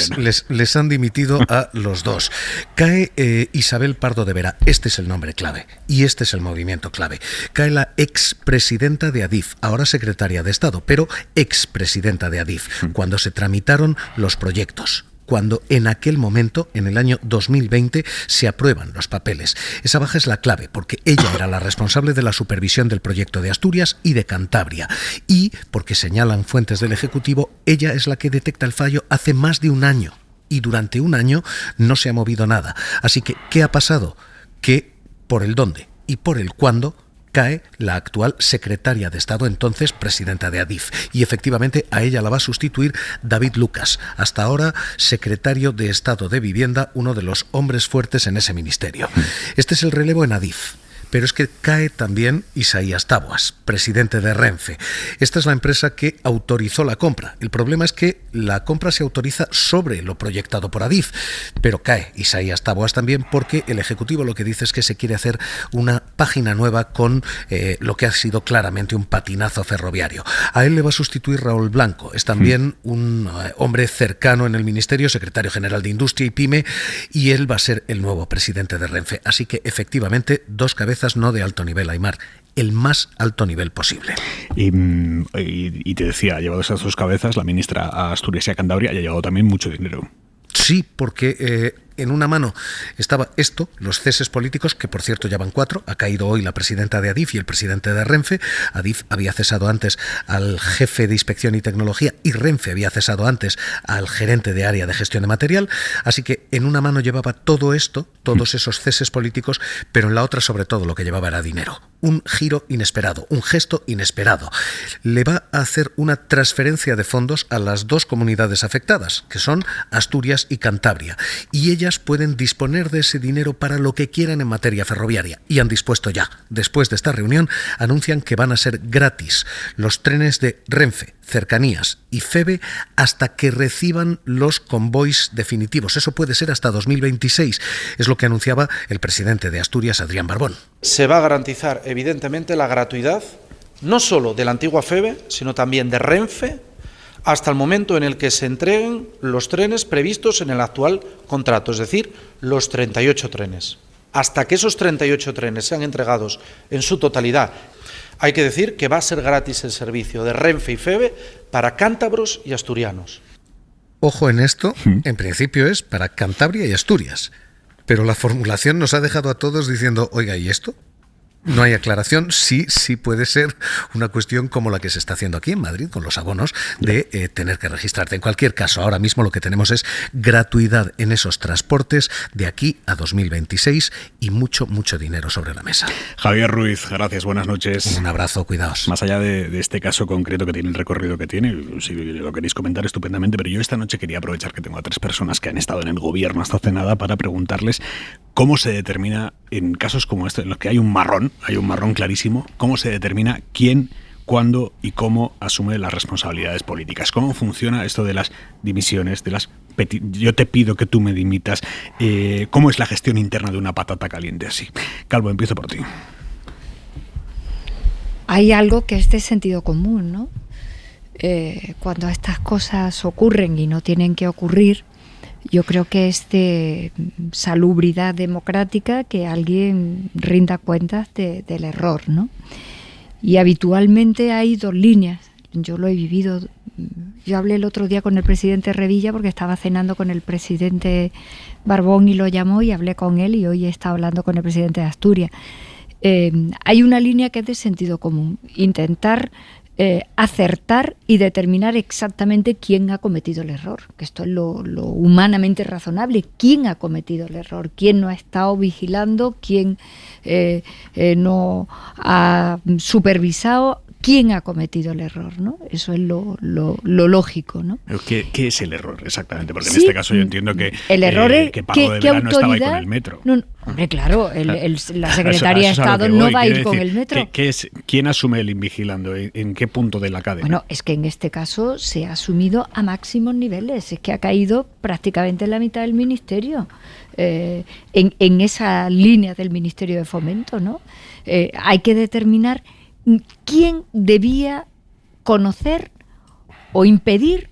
les han dimitido a los 2. Cae Isabel Pardo de Vera, este es el nombre clave, y este es el movimiento clave. Cae la expresidenta de Adif, ahora secretaria de Estado, pero expresidenta de Adif, cuando se tramitaron los proyectos. Cuando en aquel momento, en el año 2020, se aprueban los papeles. Esa baja es la clave, porque ella era la responsable de la supervisión del proyecto de Asturias y de Cantabria. Y, porque señalan fuentes del Ejecutivo, ella es la que detecta el fallo hace más de un año. Y durante un año no se ha movido nada. Así que, ¿qué ha pasado? Que por el dónde y por el cuándo cae la actual secretaria de Estado, entonces presidenta de Adif. Y efectivamente a ella la va a sustituir David Lucas, hasta ahora secretario de Estado de Vivienda, uno de los hombres fuertes en ese ministerio. Este es el relevo en Adif. Pero es que cae también Isaías Taboas, presidente de Renfe. Esta es la empresa que autorizó la compra. El problema es que la compra se autoriza sobre lo proyectado por Adif, pero cae Isaías Taboas también porque el Ejecutivo lo que dice es que se quiere hacer una página nueva con lo que ha sido claramente un patinazo ferroviario. A él le va a sustituir Raúl Blanco. Es también un hombre cercano en el Ministerio, secretario general de Industria y PYME, y él va a ser el nuevo presidente de Renfe. Así que efectivamente 2 cabezas no de alto nivel, Aimar, el más alto nivel posible. Y te decía, ha llevado esas 2 cabezas, la ministra a Asturias y a Cantabria, y ha llevado también mucho dinero. Sí, porque en una mano estaba esto, los ceses políticos, que por cierto ya van 4, ha caído hoy la presidenta de Adif y el presidente de Renfe. Adif había cesado antes al jefe de Inspección y Tecnología y Renfe había cesado antes al gerente de área de gestión de material, así que en una mano llevaba todo esto, todos esos ceses políticos, pero en la otra sobre todo lo que llevaba era dinero. Un giro inesperado, un gesto inesperado. Le va a hacer una transferencia de fondos a las 2 comunidades afectadas, que son Asturias y Cantabria, y ellas pueden disponer de ese dinero para lo que quieran en materia ferroviaria, y han dispuesto ya. Después de esta reunión anuncian que van a ser gratis los trenes de Renfe, Cercanías y FEBE hasta que reciban los convoys definitivos. Eso puede ser hasta 2026, es lo que anunciaba el presidente de Asturias, Adrián Barbón. Se va a garantizar evidentemente la gratuidad no solo de la antigua FEBE, sino también de Renfe, hasta el momento en el que se entreguen los trenes previstos en el actual contrato, es decir, los 38 trenes. Hasta que esos 38 trenes sean entregados en su totalidad, hay que decir que va a ser gratis el servicio de Renfe y FEBE para cántabros y asturianos. Ojo en esto, en principio es para Cantabria y Asturias, pero la formulación nos ha dejado a todos diciendo, oiga, ¿y esto? No hay aclaración. Sí puede ser una cuestión como la que se está haciendo aquí en Madrid con los abonos de tener que registrarte. En cualquier caso, ahora mismo lo que tenemos es gratuidad en esos transportes de aquí a 2026 y mucho dinero sobre la mesa. Javier Ruiz, gracias, buenas noches. Un abrazo, cuidaos. Más allá de este caso concreto que tiene el recorrido que tiene, si lo queréis comentar estupendamente, pero yo esta noche quería aprovechar que tengo a 3 personas que han estado en el gobierno hasta hace nada para preguntarles cómo se determina en casos como este, en los que hay un marrón clarísimo, cómo se determina quién, cuándo y cómo asume las responsabilidades políticas. ¿Cómo funciona esto de las dimisiones, yo te pido que tú me dimitas? ¿Cómo es la gestión interna de una patata caliente así? Calvo, empiezo por ti. Hay algo que es de sentido común, ¿no? Cuando estas cosas ocurren y no tienen que ocurrir, yo creo que es de salubridad democrática que alguien rinda cuentas del error, ¿no? Y habitualmente hay 2 líneas. Yo lo he vivido. Yo hablé el otro día con el presidente Revilla porque estaba cenando con el presidente Barbón y lo llamó y hablé con él, y hoy he estado hablando con el presidente de Asturias. Hay una línea que es de sentido común. Intentar acertar y determinar exactamente quién ha cometido el error, que esto es lo humanamente razonable. ¿Quién ha cometido el error? ¿Quién no ha estado vigilando? ¿Quién no ha supervisado? ¿Quién ha cometido el error? ¿No? Eso es lo lógico, ¿no? ¿Qué es el error exactamente? Porque en este caso yo entiendo que el error es que Pardo de Vera no estaba ahí con el metro. No, hombre, claro, la Secretaría de Estado no va a ir con el metro. ¿Quién asume el invigilando? ¿En qué punto de la cadena? Bueno, es que en este caso se ha asumido a máximos niveles. Es que ha caído prácticamente la mitad del ministerio en esa línea del Ministerio de Fomento, ¿no? Hay que determinar quién debía conocer o impedir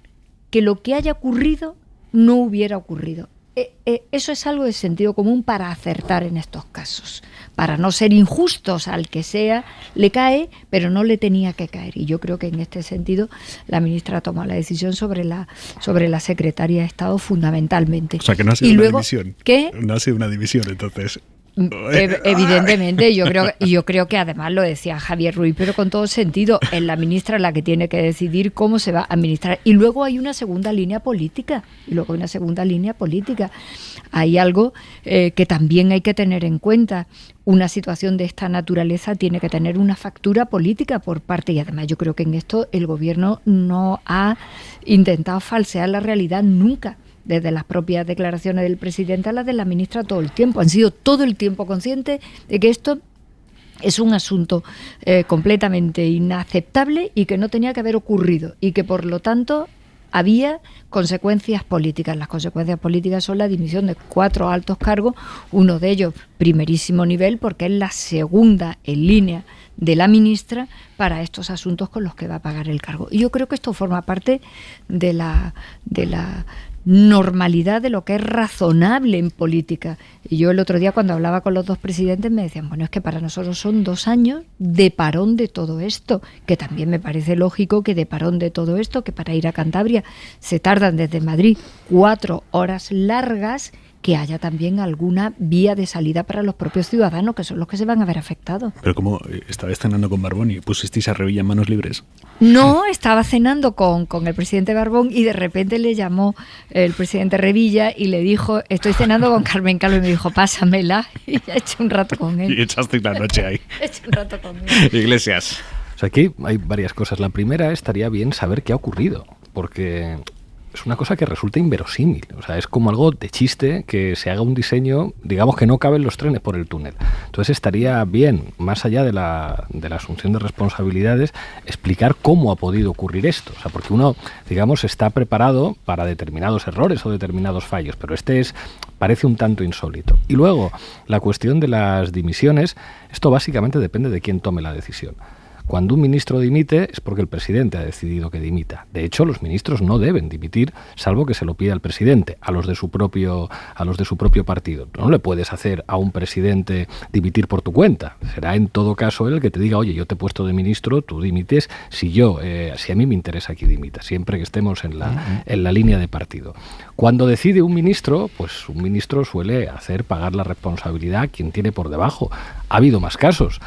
que lo que haya ocurrido no hubiera ocurrido. Eso es algo de sentido común para acertar en estos casos, para no ser injustos. Al que sea le cae, pero no le tenía que caer. Y yo creo que en este sentido la ministra ha tomado la decisión sobre la secretaria de Estado fundamentalmente. O sea, que no ha sido una división. ¿Qué? No ha sido una división, entonces. Evidentemente, yo creo que además lo decía Javier Ruiz, pero con todo sentido, es la ministra la que tiene que decidir cómo se va a administrar. Y luego hay una segunda línea política. Hay algo que también hay que tener en cuenta. Una situación de esta naturaleza tiene que tener una factura política por parte, y además yo creo que en esto el gobierno no ha intentado falsear la realidad nunca. Desde las propias declaraciones del presidente a las de la ministra todo el tiempo. Han sido todo el tiempo conscientes de que esto es un asunto completamente inaceptable y que no tenía que haber ocurrido y que por lo tanto había consecuencias políticas. Las consecuencias políticas son la dimisión de 4 altos cargos, uno de ellos primerísimo nivel porque es la segunda en línea de la ministra para estos asuntos con los que va a pagar el cargo. Y yo creo que esto forma parte de la normalidad de lo que es razonable en política. Y yo el otro día cuando hablaba con los 2 presidentes me decían, bueno, es que para nosotros son 2 años de parón de todo esto, que también me parece lógico que de parón de todo esto, que para ir a Cantabria se tardan desde Madrid 4 horas largas, que haya también alguna vía de salida para los propios ciudadanos, que son los que se van a ver afectados. Pero ¿cómo estabas cenando con Barbón y pusisteis a Revilla en manos libres? No, estaba cenando con el presidente Barbón y de repente le llamó el presidente Revilla y le dijo, estoy cenando con Carmen Calvo, y me dijo, pásamela, y ya eché un rato con él. Y echaste la noche ahí. Eché un rato con él. Iglesias. O sea, aquí hay varias cosas. La primera, estaría bien saber qué ha ocurrido, porque es una cosa que resulta inverosímil. O sea, es como algo de chiste que se haga un diseño, digamos que no caben los trenes por el túnel. Entonces estaría bien, más allá de la asunción de responsabilidades, explicar cómo ha podido ocurrir esto. O sea, porque uno, digamos, está preparado para determinados errores o determinados fallos, pero parece un tanto insólito. Y luego, la cuestión de las dimisiones, esto básicamente depende de quién tome la decisión. Cuando un ministro dimite es porque el presidente ha decidido que dimita. De hecho, los ministros no deben dimitir, salvo que se lo pida el presidente, a los de su propio partido. No le puedes hacer a un presidente dimitir por tu cuenta. Será en todo caso él el que te diga, oye, yo te he puesto de ministro, tú dimites, si a mí me interesa que dimita, siempre que estemos en la línea de partido. Cuando decide un ministro, pues un ministro suele hacer pagar la responsabilidad a quien tiene por debajo. Ha habido más casos.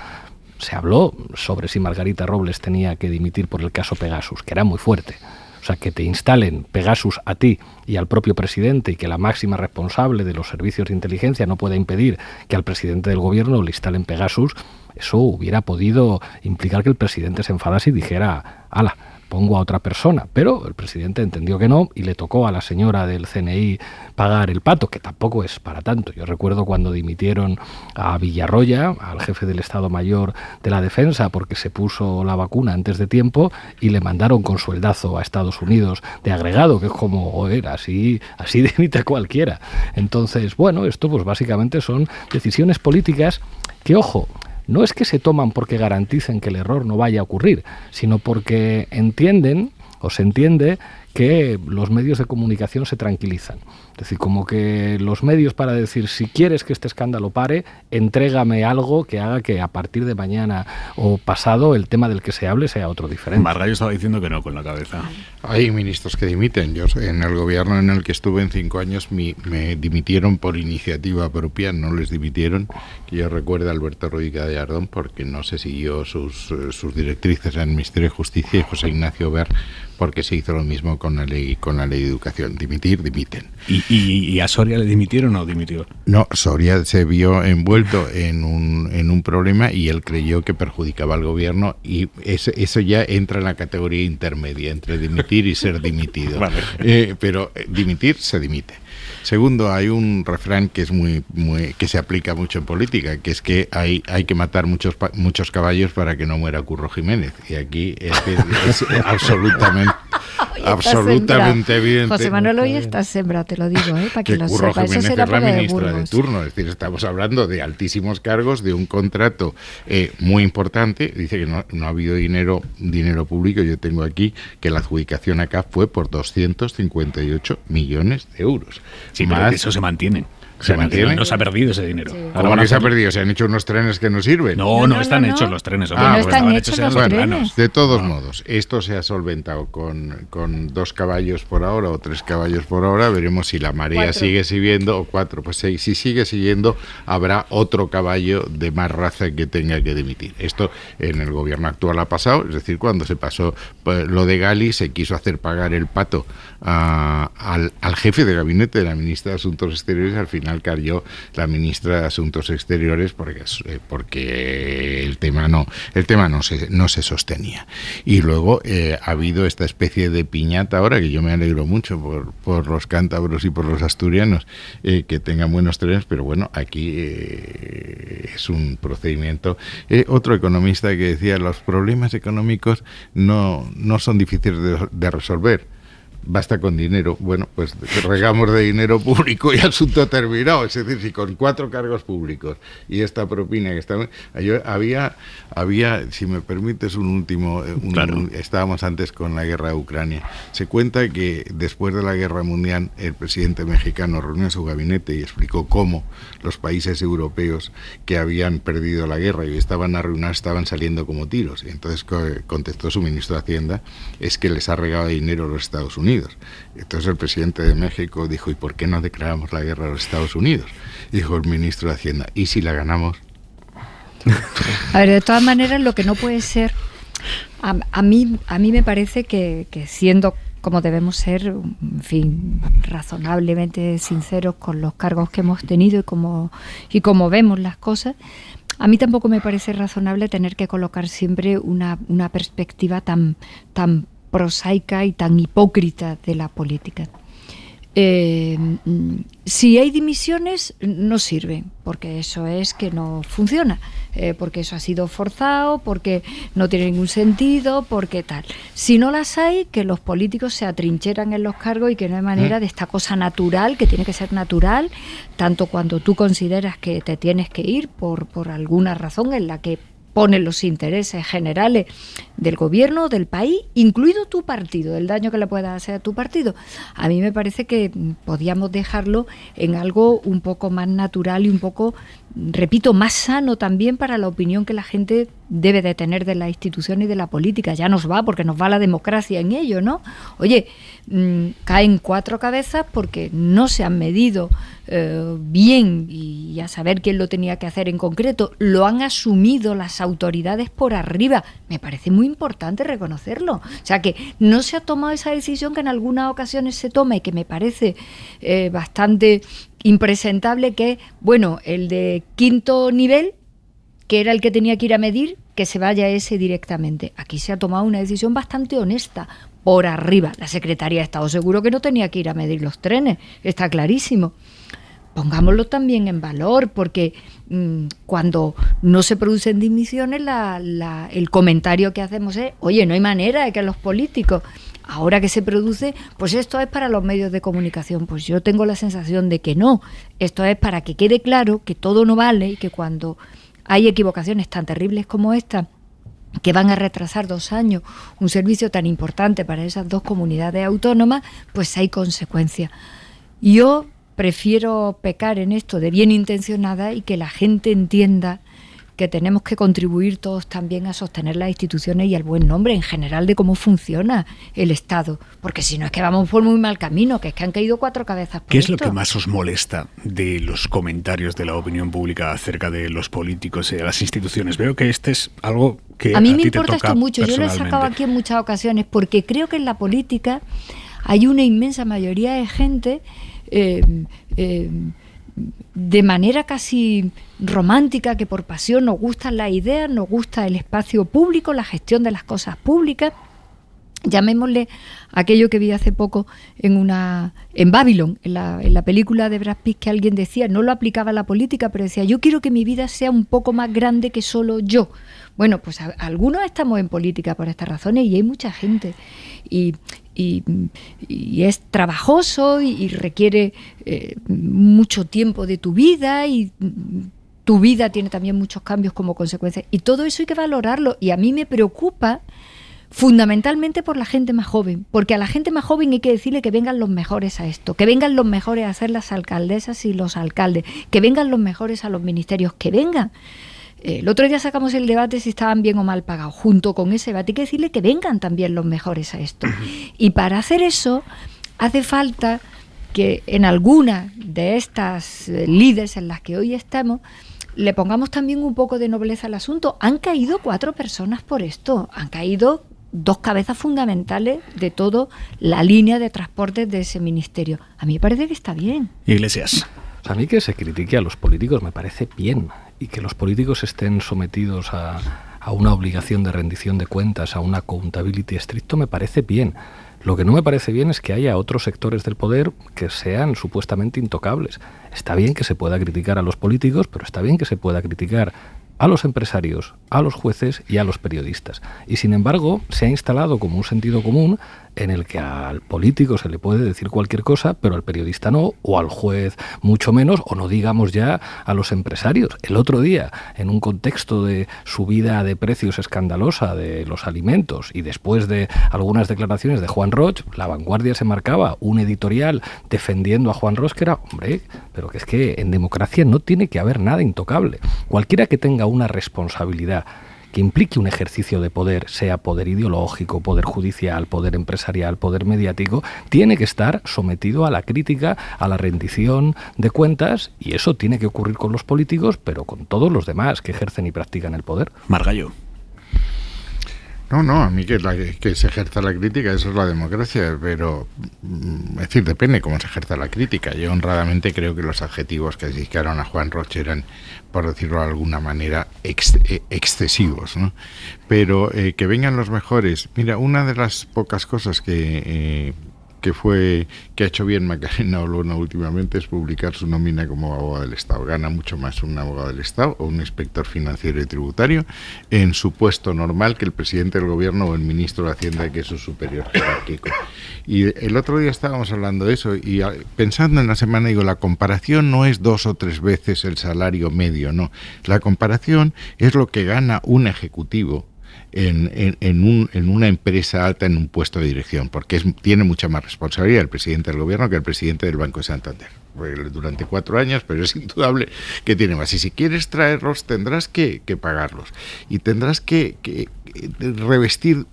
Se habló sobre si Margarita Robles tenía que dimitir por el caso Pegasus, que era muy fuerte. O sea, que te instalen Pegasus a ti y al propio presidente y que la máxima responsable de los servicios de inteligencia no pueda impedir que al presidente del gobierno le instalen Pegasus, eso hubiera podido implicar que el presidente se enfadase y dijera, ¡hala!, pongo a otra persona, pero el presidente entendió que no y le tocó a la señora del CNI pagar el pato, que tampoco es para tanto. Yo recuerdo cuando dimitieron a Villarroya, al jefe del Estado Mayor de la Defensa, porque se puso la vacuna antes de tiempo y le mandaron con sueldazo a Estados Unidos de agregado, que es como, así dimite cualquiera. Entonces, bueno, esto pues básicamente son decisiones políticas que, ojo, no es que se toman porque garanticen que el error no vaya a ocurrir, sino porque se entiende que los medios de comunicación se tranquilizan. Es decir, como que los medios para decir, si quieres que este escándalo pare, entrégame algo que haga que a partir de mañana o pasado el tema del que se hable sea otro diferente. Margallo estaba diciendo que no con la cabeza. Hay ministros que dimiten. Yo en el gobierno en el que estuve en 5 años me dimitieron por iniciativa propia, no les dimitieron, que yo recuerdo a Alberto Ruiz Gallardón porque no se siguió sus directrices en el Ministerio de Justicia, y José Ignacio Ver porque se hizo lo mismo con la ley de educación. Dimiten. ¿Y a Soria le dimitieron o no dimitió? No, Soria se vio envuelto en un problema y él creyó que perjudicaba al gobierno, y eso ya entra en la categoría intermedia entre dimitir y ser dimitido. Vale. Pero dimitir se dimite. Segundo, hay un refrán que es que se aplica mucho en política, que es que hay que matar muchos caballos para que no muera Curro Jiménez. Y aquí es absolutamente evidente. José Manuel, hoy está sembrado, te lo digo, para que lo Curro sepa. Jiménez Eso será es la para ministra de turno. Es decir, estamos hablando de altísimos cargos, de un contrato muy importante. Dice que no ha habido dinero público. Yo tengo aquí que la adjudicación a CAF fue por 258 millones de euros. Sí, pero eso se mantiene. ¿Se mantiene? No se ha perdido ese dinero. Sí. ¿Cómo que se ha perdido? ¿Se han hecho unos trenes que no sirven? No están hechos los trenes. No están hechos los trenes. De todos modos, esto se ha solventado con 2 caballos por hora o 3 caballos por hora. Veremos si la marea 4 sigue siguiendo, o 4. Pues si sigue siguiendo, habrá otro caballo de más raza que tenga que dimitir. Esto en el gobierno actual ha pasado. Es decir, cuando se pasó lo de Gali, se quiso hacer pagar el pato al jefe de gabinete de la ministra de Asuntos Exteriores. Al final cayó la ministra de Asuntos Exteriores porque el tema no se sostenía. Y luego ha habido esta especie de piñata ahora, que yo me alegro mucho por los cántabros y por los asturianos, que tengan buenos trenes, pero bueno, aquí es un procedimiento. Otro economista que decía, los problemas económicos no son difíciles de resolver. Basta con dinero. Bueno, pues regamos de dinero público y asunto terminado. Es decir, si con 4 cargos públicos y esta propina que está... Había, si me permites, un último... Claro. Estábamos antes con la guerra de Ucrania. Se cuenta que después de la guerra mundial, el presidente mexicano reunió su gabinete y explicó cómo los países europeos que habían perdido la guerra y estaban arruinados estaban saliendo como tiros. Y entonces contestó su ministro de Hacienda, es que les ha regalado dinero a los Estados Unidos. Entonces el presidente de México dijo, ¿y por qué no declaramos la guerra a los Estados Unidos? Y dijo el ministro de Hacienda, ¿y si la ganamos? A ver, de todas maneras, lo que no puede ser, a mí me parece que siendo como debemos ser, en fin, razonablemente sinceros con los cargos que hemos tenido y como vemos las cosas, a mí tampoco me parece razonable tener que colocar siempre una perspectiva tan prosaica y tan hipócrita de la política. Si hay dimisiones, no sirve, porque eso es que no funciona, porque eso ha sido forzado, porque no tiene ningún sentido, porque tal. Si no las hay, que los políticos se atrincheran en los cargos y que no hay manera de esta cosa natural, que tiene que ser natural, tanto cuando tú consideras que te tienes que ir por alguna razón en la que ponen los intereses generales del gobierno, del país, incluido tu partido, el daño que le pueda hacer a tu partido. A mí me parece que podíamos dejarlo en algo un poco más natural y un poco, repito, más sano también para la opinión que la gente debe de tener de las instituciones y de la política. Ya nos va, porque nos va la democracia en ello, ¿no? Oye, caen 4 cabezas porque no se han medido bien, y a saber quién lo tenía que hacer en concreto, lo han asumido las autoridades por arriba. Me parece muy importante reconocerlo. O sea, que no se ha tomado esa decisión que en algunas ocasiones se toma y que me parece bastante impresentable, que, bueno, el de 5º nivel, que era el que tenía que ir a medir, que se vaya ese directamente. Aquí se ha tomado una decisión bastante honesta, por arriba. La Secretaría de Estado seguro que no tenía que ir a medir los trenes, está clarísimo. Pongámoslo también en valor, porque cuando no se producen dimisiones, el comentario que hacemos es: oye, no hay manera de que los políticos, ahora que se produce, pues esto es para los medios de comunicación. Pues yo tengo la sensación de que no. Esto es para que quede claro que todo no vale, y que cuando hay equivocaciones tan terribles como esta, que van a retrasar 2 años un servicio tan importante para esas 2 comunidades autónomas, pues hay consecuencias. Yo prefiero pecar en esto de bien intencionada y que la gente entienda que tenemos que contribuir todos también a sostener las instituciones y el buen nombre en general de cómo funciona el Estado, porque si no es que vamos por muy mal camino, que es que han caído 4 cabezas por ¿Qué es esto? lo que más os molesta de los comentarios de la opinión pública acerca de los políticos y de las instituciones? Veo que este es algo que a mí me ti te importa toca esto mucho. Yo lo he sacado aquí en muchas ocasiones porque creo que en la política hay una inmensa mayoría de gente de manera casi romántica, que por pasión nos gustan las ideas, nos gusta el espacio público, la gestión de las cosas públicas. Llamémosle aquello que vi hace poco en Babylon, en la película de Brad Pitt, que alguien decía, no lo aplicaba a la política, pero decía: yo quiero que mi vida sea un poco más grande que solo yo. Bueno, pues algunos estamos en política por estas razones, y hay mucha gente, y es trabajoso y requiere mucho tiempo de tu vida, y tu vida tiene también muchos cambios como consecuencia, y todo eso hay que valorarlo. Y a mí me preocupa fundamentalmente por la gente más joven, porque a la gente más joven hay que decirle que vengan los mejores a esto, que vengan los mejores a ser las alcaldesas y los alcaldes, que vengan los mejores a los ministerios, que vengan. El otro día sacamos el debate si estaban bien o mal pagados. Junto con ese debate hay que decirle que vengan también los mejores a esto. Y para hacer eso hace falta que en alguna de estas líderes en las que hoy estamos le pongamos también un poco de nobleza al asunto. Han caído 4 personas por esto, han caído 2 cabezas fundamentales de toda la línea de transportes de ese ministerio. A mí me parece que está bien. Iglesias. A mí que se critique a los políticos me parece bien, y que los políticos estén sometidos a una obligación de rendición de cuentas, a una accountability estricto, me parece bien. Lo que no me parece bien es que haya otros sectores del poder que sean supuestamente intocables. Está bien que se pueda criticar a los políticos, pero está bien que se pueda criticar a los empresarios, a los jueces y a los periodistas. Y sin embargo, se ha instalado como un sentido común en el que al político se le puede decir cualquier cosa, pero al periodista no, o al juez mucho menos, o no digamos ya a los empresarios. El otro día, en un contexto de subida de precios escandalosa de los alimentos, y después de algunas declaraciones de Juan Roig, La Vanguardia se marcaba un editorial defendiendo a Juan Roig, que era: hombre, pero que es que en democracia no tiene que haber nada intocable. Cualquiera que tenga una responsabilidad que implique un ejercicio de poder, sea poder ideológico, poder judicial, poder empresarial, poder mediático, tiene que estar sometido a la crítica, a la rendición de cuentas, y eso tiene que ocurrir con los políticos, pero con todos los demás que ejercen y practican el poder. Margallo. No, a mí que se ejerza la crítica, eso es la democracia, pero es decir, depende cómo se ejerza la crítica. Yo honradamente creo que los adjetivos que dedicaron a Juan Roig eran, por decirlo de alguna manera, excesivos, ¿no? Pero que vengan los mejores. Mira, una de las pocas cosas que que ha hecho bien Macarena Olona últimamente es publicar su nómina como abogado del Estado. Gana mucho más un abogado del Estado o un inspector financiero y tributario en su puesto normal que el presidente del gobierno o el ministro de Hacienda, que es su superior jerárquico. Y el otro día estábamos hablando de eso y pensando en la semana, digo, la comparación no es 2 o 3 veces el salario medio, no. La comparación es lo que gana un ejecutivo en una empresa alta, en un puesto de dirección, porque tiene mucha más responsabilidad el presidente del gobierno que el presidente del Banco de Santander durante 4 años, pero es indudable que tiene más. Y si quieres traerlos, tendrás que pagarlos y tendrás que revestir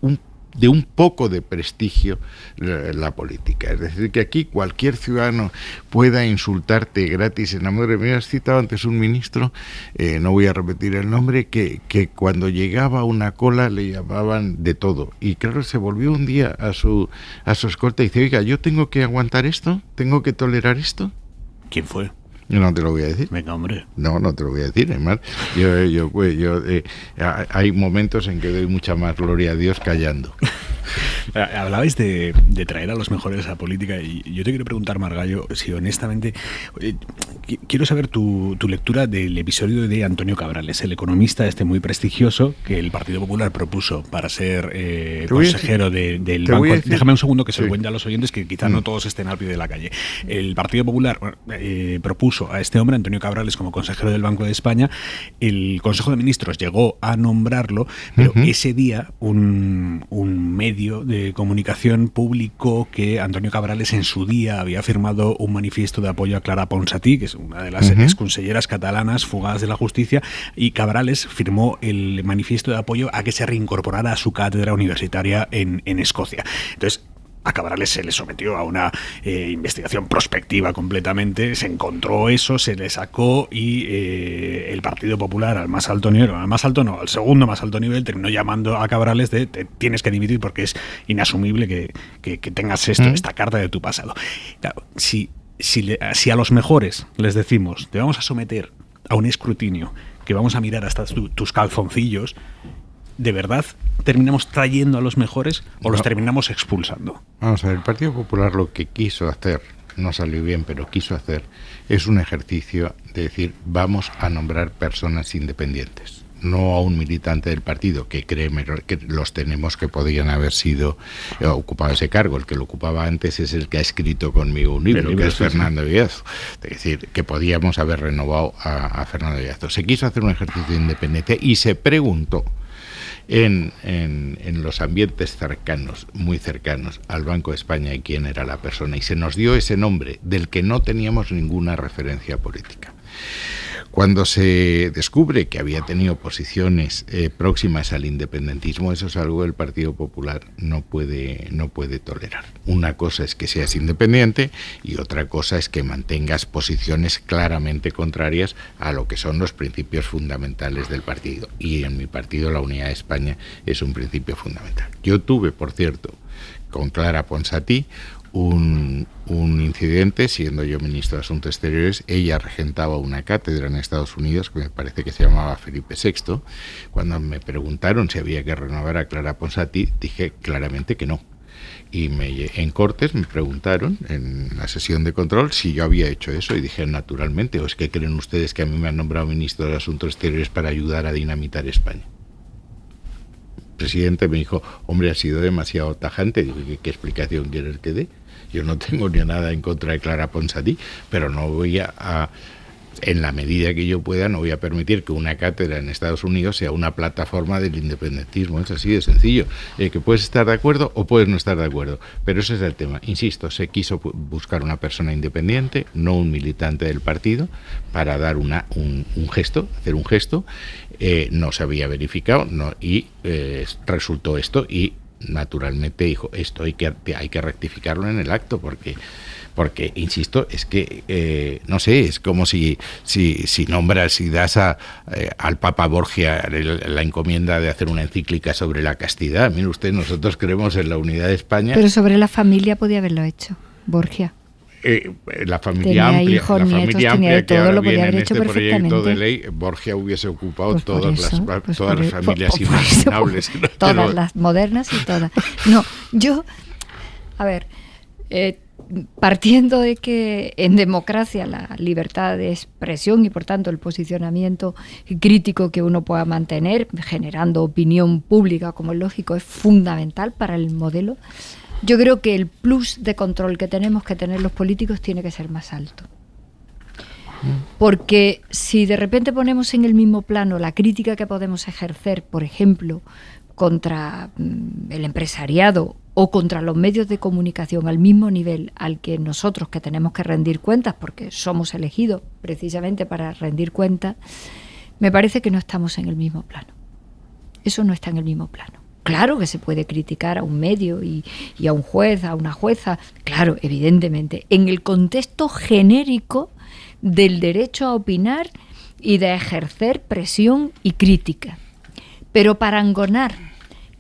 de un poco de prestigio la política. Es decir, que aquí cualquier ciudadano pueda insultarte gratis en la madre. Me has citado antes un ministro, no voy a repetir el nombre, que cuando llegaba a una cola le llamaban de todo. Y claro, se volvió un día a su escolta y dice, oiga, ¿yo tengo que aguantar esto? ¿Tengo que tolerar esto? ¿Quién fue? Yo no te lo voy a decir. Venga, hombre. No te lo voy a decir. Además, hay momentos en que doy mucha más gloria a Dios callando. Hablabais de traer a los mejores a política y yo te quiero preguntar, Margallo, si honestamente quiero saber tu lectura del episodio de Antonio Cabrales, el economista muy prestigioso que el Partido Popular propuso para ser consejero del Banco. Déjame un segundo que se lo cuente a los oyentes, que quizá no todos estén al pie de la calle. El Partido Popular propuso a este hombre, Antonio Cabrales, como consejero del Banco de España. El Consejo de Ministros llegó a nombrarlo, pero ese día un medio de comunicación publicó que Antonio Cabrales en su día había firmado un manifiesto de apoyo a Clara Ponsatí, que es una de las exconselleras catalanas fugadas de la justicia, y Cabrales firmó el manifiesto de apoyo a que se reincorporara a su cátedra universitaria en Escocia. Entonces, a Cabrales se le sometió a una investigación prospectiva completamente, se encontró eso, se le sacó y el Partido Popular al segundo más alto nivel terminó llamando a Cabrales de tienes que dimitir porque es inasumible que tengas esta carta de tu pasado. Claro, si a los mejores les decimos te vamos a someter a un escrutinio que vamos a mirar hasta tus calzoncillos, ¿de verdad terminamos trayendo a los mejores o los terminamos expulsando? Vamos a ver, el Partido Popular lo que quiso hacer, no salió bien, pero quiso hacer, es un ejercicio de decir, vamos a nombrar personas independientes, no a un militante del partido, que créeme que los tenemos que podían haber sido ocupado ese cargo. El que lo ocupaba antes es el que ha escrito conmigo un libro, que es Fernando Villazo. Es decir, que podíamos haber renovado a Fernando Villazo. Se quiso hacer un ejercicio independiente y se preguntó en los ambientes cercanos, muy cercanos al Banco de España, y quién era la persona, y se nos dio ese nombre del que no teníamos ninguna referencia política. Cuando se descubre que había tenido posiciones próximas al independentismo, eso es algo que el Partido Popular no puede tolerar. Una cosa es que seas independiente y otra cosa es que mantengas posiciones claramente contrarias a lo que son los principios fundamentales del partido. Y en mi partido la unidad de España es un principio fundamental. Yo tuve, por cierto, con Clara Ponsatí un incidente, siendo yo ministro de Asuntos Exteriores. Ella regentaba una cátedra en Estados Unidos que me parece que se llamaba Felipe VI. Cuando me preguntaron si había que renovar a Clara Ponsatí, dije claramente que no. Y en Cortes me preguntaron en la sesión de control si yo había hecho eso y dije naturalmente. ¿O es que creen ustedes que a mí me han nombrado ministro de Asuntos Exteriores para ayudar a dinamitar España? El presidente me dijo, hombre, ha sido demasiado tajante. Digo, ¿qué explicación quieres que dé? Yo no tengo ni nada en contra de Clara Ponsatí, pero no voy en la medida que yo pueda, no voy a permitir que una cátedra en Estados Unidos sea una plataforma del independentismo. Es así de sencillo. Que puedes estar de acuerdo o puedes no estar de acuerdo, pero ese es el tema. Insisto, se quiso buscar una persona independiente, no un militante del partido, para dar un gesto, hacer un gesto. No se había verificado y resultó esto, y naturalmente dijo, esto hay que rectificarlo en el acto, porque insisto, es que no sé, es como si nombras y das al Papa Borgia la encomienda de hacer una encíclica sobre la castidad. Mire usted, nosotros creemos en la unidad de España. Pero sobre la familia podía haberlo hecho Borgia. La familia amplia, hijos, nietos, que todo ahora lo podía viene haber en hecho este proyecto de ley, Borgia hubiese ocupado todas las familias imaginables. Todas las modernas y todas. No, a ver, Partiendo de que en democracia la libertad de expresión y por tanto el posicionamiento crítico que uno pueda mantener, generando opinión pública como es lógico, es fundamental para el modelo, yo creo que el plus de control que tenemos que tener los políticos tiene que ser más alto. Porque si de repente ponemos en el mismo plano la crítica que podemos ejercer, por ejemplo, contra el empresariado o contra los medios de comunicación al mismo nivel al que nosotros que tenemos que rendir cuentas, porque somos elegidos precisamente para rendir cuentas, me parece que no estamos en el mismo plano. Eso no está en el mismo plano. Claro que se puede criticar a un medio y a un juez, a una jueza, claro, evidentemente, en el contexto genérico del derecho a opinar y de ejercer presión y crítica. Pero parangonar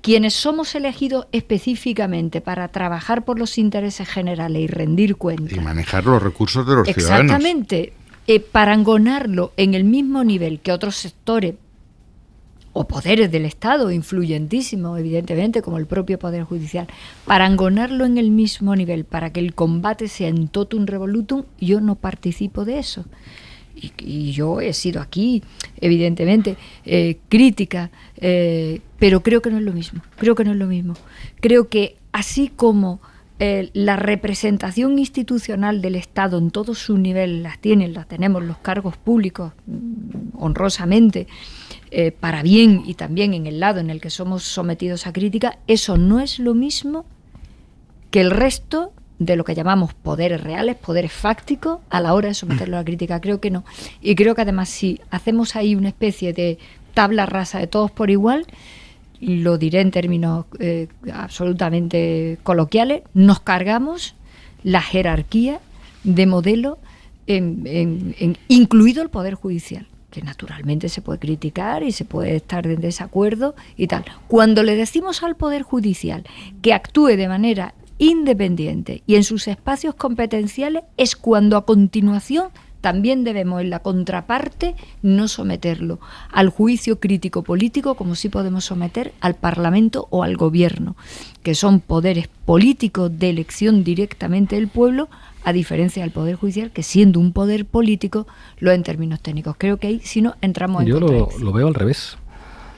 quienes somos elegidos específicamente para trabajar por los intereses generales y rendir cuentas. Y manejar los recursos de los ciudadanos. Exactamente. Parangonarlo en el mismo nivel que otros sectores o poderes del Estado, influyentísimos, evidentemente, como el propio Poder Judicial, parangonarlo en el mismo nivel para que el combate sea en totum revolutum, yo no participo de eso. Y yo he sido aquí, evidentemente, crítica, pero creo que no es lo mismo. Creo que así como la representación institucional del Estado en todo su nivel la tenemos los cargos públicos honrosamente, para bien y también en el lado en el que somos sometidos a crítica, eso no es lo mismo que el resto de lo que llamamos poderes reales, poderes fácticos, a la hora de someterlo a la crítica. Creo que no. Y creo que además si hacemos ahí una especie de tabla rasa de todos por igual, lo diré en términos absolutamente coloquiales, nos cargamos la jerarquía de modelo, incluido el Poder Judicial, que naturalmente se puede criticar y se puede estar en desacuerdo y tal. Cuando le decimos al Poder Judicial que actúe de manera independiente y en sus espacios competenciales, es cuando a continuación también debemos en la contraparte no someterlo al juicio crítico político como sí podemos someter al Parlamento o al Gobierno, que son poderes políticos de elección directamente del pueblo, a diferencia del Poder Judicial, que siendo un poder político lo es en términos técnicos. Creo que ahí si no entramos en contradicción. Yo lo veo al revés.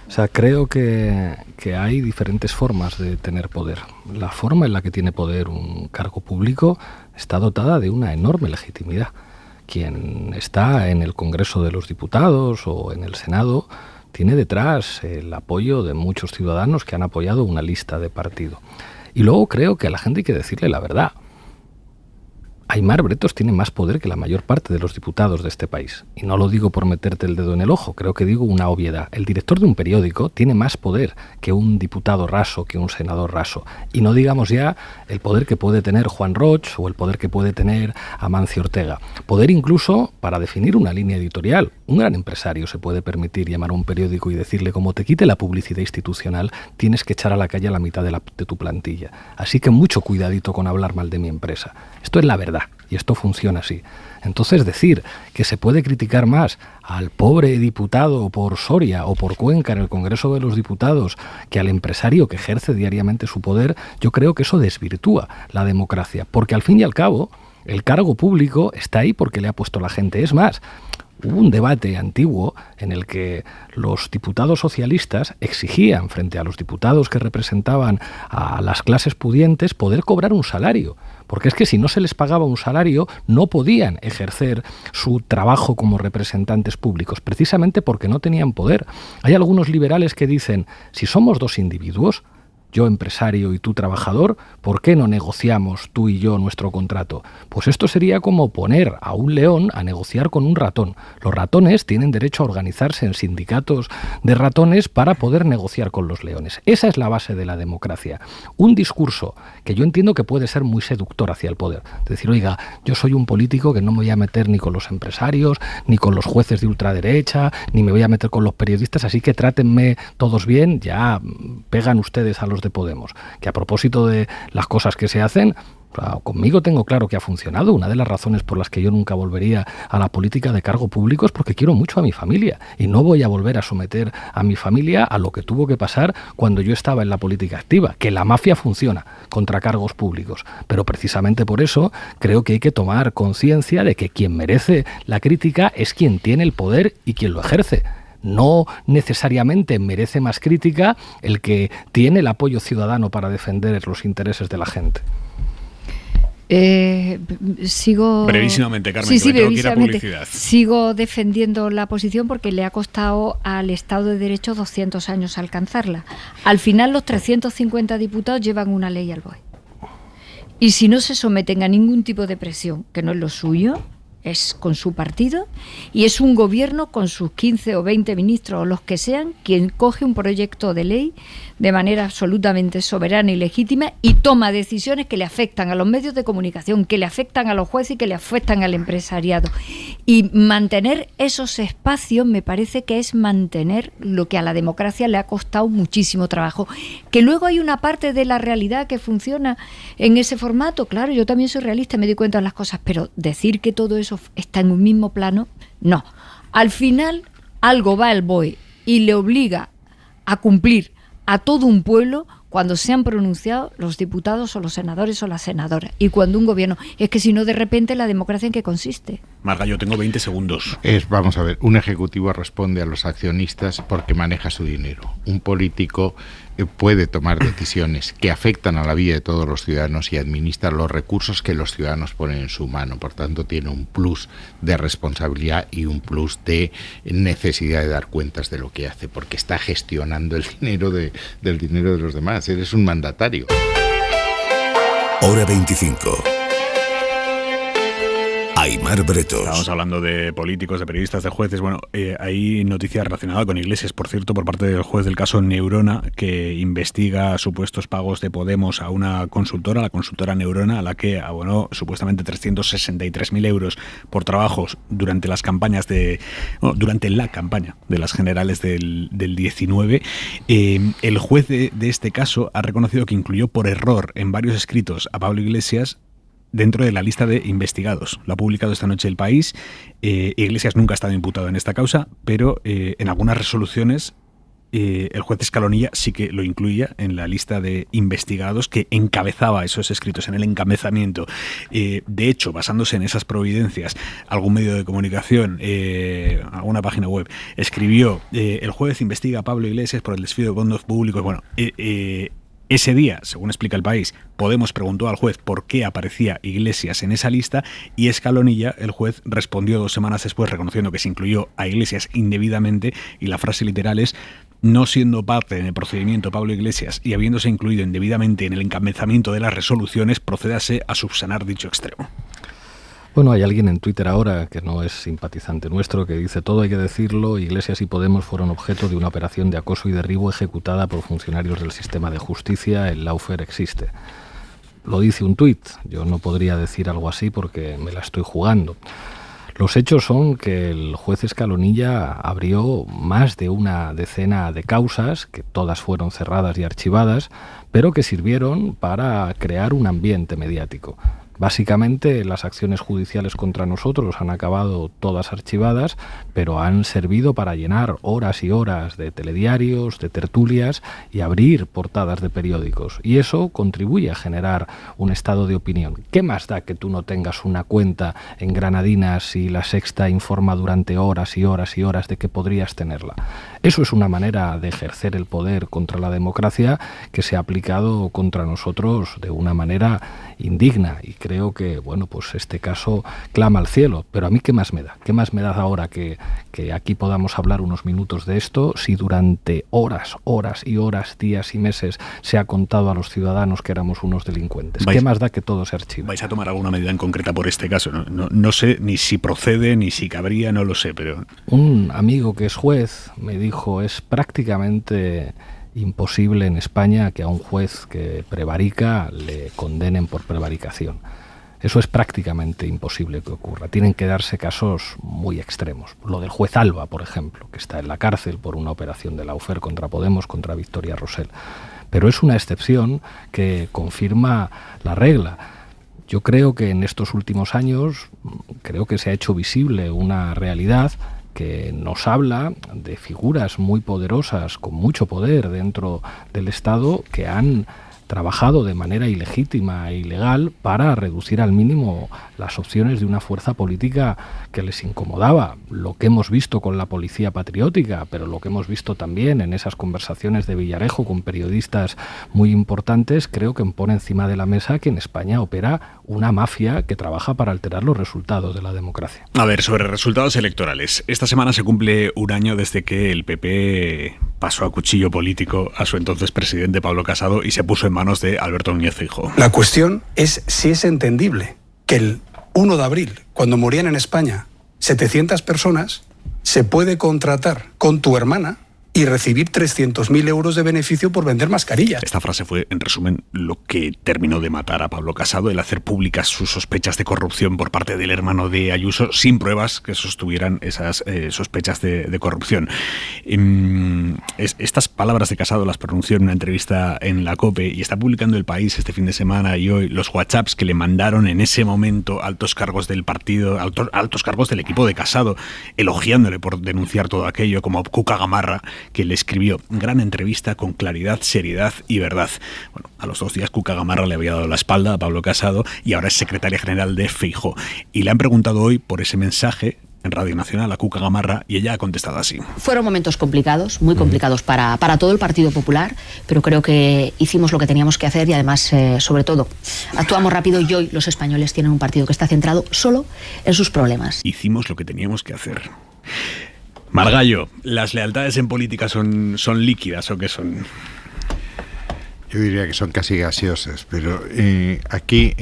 O sea, creo que hay diferentes formas de tener poder. La forma en la que tiene poder un cargo público está dotada de una enorme legitimidad. Quien está en el Congreso de los Diputados o en el Senado tiene detrás el apoyo de muchos ciudadanos que han apoyado una lista de partido. Y luego creo que a la gente hay que decirle la verdad. Aimar Bretos tiene más poder que la mayor parte de los diputados de este país. Y no lo digo por meterte el dedo en el ojo, creo que digo una obviedad. El director de un periódico tiene más poder que un diputado raso, que un senador raso. Y no digamos ya el poder que puede tener Juan Roch o el poder que puede tener Amancio Ortega. Poder incluso para definir una línea editorial. Un gran empresario se puede permitir llamar a un periódico y decirle, como te quite la publicidad institucional, tienes que echar a la calle a la mitad de tu plantilla. Así que mucho cuidadito con hablar mal de mi empresa. Esto es la verdad. Y esto funciona así. Entonces decir que se puede criticar más al pobre diputado por Soria o por Cuenca en el Congreso de los Diputados que al empresario que ejerce diariamente su poder, yo creo que eso desvirtúa la democracia. Porque al fin y al cabo, el cargo público está ahí porque le ha puesto la gente. Es más, hubo un debate antiguo en el que los diputados socialistas exigían frente a los diputados que representaban a las clases pudientes poder cobrar un salario. Porque es que si no se les pagaba un salario, no podían ejercer su trabajo como representantes públicos, precisamente porque no tenían poder. Hay algunos liberales que dicen, si somos dos individuos, yo empresario y tú trabajador, ¿por qué no negociamos tú y yo nuestro contrato? Pues esto sería como poner a un león a negociar con un ratón. Los ratones tienen derecho a organizarse en sindicatos de ratones para poder negociar con los leones. Esa es la base de la democracia. Un discurso que yo entiendo que puede ser muy seductor hacia el poder. Decir, oiga, yo soy un político que no me voy a meter ni con los empresarios, ni con los jueces de ultraderecha, ni me voy a meter con los periodistas, así que trátenme todos bien, ya pegan ustedes a los de Podemos, que a propósito de las cosas que se hacen, Conmigo tengo claro que ha funcionado. Una de las razones por las que yo nunca volvería a la política de cargo público es porque quiero mucho a mi familia y no voy a volver a someter a mi familia a lo que tuvo que pasar cuando yo estaba en la política activa, que la mafia funciona contra cargos públicos. Pero precisamente por eso creo que hay que tomar conciencia de que quien merece la crítica es quien tiene el poder y quien lo ejerce. No necesariamente merece más crítica el que tiene el apoyo ciudadano para defender los intereses de la gente. Sigo... Brevísimamente, Carmen, que me tengo que ir a publicidad. Sigo defendiendo la posición porque le ha costado al Estado de Derecho 200 años alcanzarla. Al final los 350 diputados llevan una ley al BOE. Y si no se someten a ningún tipo de presión, que no es lo suyo, es con su partido, y es un gobierno con sus 15 o 20 ministros o los que sean, quien coge un proyecto de ley de manera absolutamente soberana y legítima y toma decisiones que le afectan a los medios de comunicación, que le afectan a los jueces y que le afectan al empresariado. Y mantener esos espacios me parece que es mantener lo que a la democracia le ha costado muchísimo trabajo. Que luego hay una parte de la realidad que funciona en ese formato, claro, yo también soy realista, me doy cuenta de las cosas, pero decir que todo eso está en un mismo plano, no. Al final, algo va al BOE y le obliga a cumplir a todo un pueblo cuando se han pronunciado los diputados o los senadores o las senadoras. Y cuando un gobierno... Es que si no, de repente, ¿la democracia en qué consiste? Marga, yo tengo 20 segundos. Vamos a ver, un ejecutivo responde a los accionistas porque maneja su dinero. Un político puede tomar decisiones que afectan a la vida de todos los ciudadanos y administra los recursos que los ciudadanos ponen en su mano. Por tanto, tiene un plus de responsabilidad y un plus de necesidad de dar cuentas de lo que hace, porque está gestionando el dinero del dinero de los demás. Eres un mandatario. Hora 25. Aimar Bretos. Estamos hablando de políticos, de periodistas, de jueces. Bueno, hay noticias relacionadas con Iglesias, por cierto, por parte del juez del caso Neurona, que investiga supuestos pagos de Podemos a una consultora, la consultora Neurona, a la que abonó supuestamente 363.000 euros por trabajos durante las campañas durante la campaña de las generales del 19. El juez de este caso ha reconocido que incluyó por error en varios escritos a Pablo Iglesias dentro de la lista de investigados. Lo ha publicado esta noche El País. Iglesias nunca ha estado imputado en esta causa, pero en algunas resoluciones el juez Escalonilla sí que lo incluía en la lista de investigados que encabezaba esos escritos, en el encabezamiento. De hecho, basándose en esas providencias, algún medio de comunicación, alguna página web, escribió: el juez investiga a Pablo Iglesias por el desvío de fondos públicos. Bueno, ese día, según explica El País, Podemos preguntó al juez por qué aparecía Iglesias en esa lista y Escalonilla, el juez, respondió 2 semanas después reconociendo que se incluyó a Iglesias indebidamente, y la frase literal es: no siendo parte en el procedimiento Pablo Iglesias y habiéndose incluido indebidamente en el encabezamiento de las resoluciones, procédase a subsanar dicho extremo. Bueno, hay alguien en Twitter ahora que no es simpatizante nuestro que dice: todo hay que decirlo, Iglesias y Podemos fueron objeto de una operación de acoso y derribo ejecutada por funcionarios del sistema de justicia, el lawfare existe. Lo dice un tuit, yo no podría decir algo así porque me la estoy jugando. Los hechos son que el juez Escalonilla abrió más de una decena de causas, que todas fueron cerradas y archivadas, pero que sirvieron para crear un ambiente mediático. Básicamente, las acciones judiciales contra nosotros han acabado todas archivadas, pero han servido para llenar horas y horas de telediarios, de tertulias y abrir portadas de periódicos. Y eso contribuye a generar un estado de opinión. ¿Qué más da que tú no tengas una cuenta en Granadinas y La Sexta informa durante horas y horas y horas de que podrías tenerla? Eso es una manera de ejercer el poder contra la democracia que se ha aplicado contra nosotros de una manera indigna, y creo que, bueno, pues este caso clama al cielo. Pero a mí, ¿qué más me da? ¿Qué más me da ahora que aquí podamos hablar unos minutos de esto, si durante horas y horas, días y meses se ha contado a los ciudadanos que éramos unos delincuentes? ¿Qué más da que todo se archive? ¿Vais a tomar alguna medida en concreta por este caso? No sé ni si procede, ni si cabría, no lo sé, pero... Un amigo que es juez me dijo: es prácticamente imposible en España que a un juez que prevarica le condenen por prevaricación. Eso es prácticamente imposible que ocurra. Tienen que darse casos muy extremos. Lo del juez Alba, por ejemplo, que está en la cárcel por una operación de lawfare contra Podemos, contra Victoria Rosell. Pero es una excepción que confirma la regla. Yo creo que en estos últimos años creo que se ha hecho visible una realidad que nos habla de figuras muy poderosas, con mucho poder dentro del Estado, que han trabajado de manera ilegítima e ilegal para reducir al mínimo las opciones de una fuerza política que les incomodaba. Lo que hemos visto con la policía patriótica, pero lo que hemos visto también en esas conversaciones de Villarejo con periodistas muy importantes, creo que pone encima de la mesa que en España opera una mafia que trabaja para alterar los resultados de la democracia. A ver, sobre resultados electorales. Esta semana se cumple un año desde que el PP pasó a cuchillo político a su entonces presidente Pablo Casado y se puso en manos de Alberto Núñez Feijóo. La cuestión es si es entendible que el 1 de abril, cuando morían en España 700 personas, se puede contratar con tu hermana y recibir 300.000 euros de beneficio por vender mascarillas. Esta frase fue, en resumen, lo que terminó de matar a Pablo Casado, el hacer públicas sus sospechas de corrupción por parte del hermano de Ayuso, sin pruebas que sostuvieran esas sospechas de corrupción. Estas palabras de Casado las pronunció en una entrevista en la COPE y está publicando El País este fin de semana y hoy los WhatsApps que le mandaron en ese momento altos cargos del partido, altos cargos del equipo de Casado, elogiándole por denunciar todo aquello, como Cuca Gamarra, que le escribió: gran entrevista con claridad, seriedad y verdad. Bueno, a los 2 días Cuca Gamarra le había dado la espalda a Pablo Casado y ahora es secretaria general de Feijóo. Y le han preguntado hoy por ese mensaje en Radio Nacional a Cuca Gamarra y ella ha contestado así. Fueron momentos complicados, muy complicados para todo el Partido Popular, pero creo que hicimos lo que teníamos que hacer y además, sobre todo, actuamos rápido y hoy los españoles tienen un partido que está centrado solo en sus problemas. Hicimos lo que teníamos que hacer. Margallo, ¿las lealtades en política son líquidas o qué son? Yo diría que son casi gaseosas, pero aquí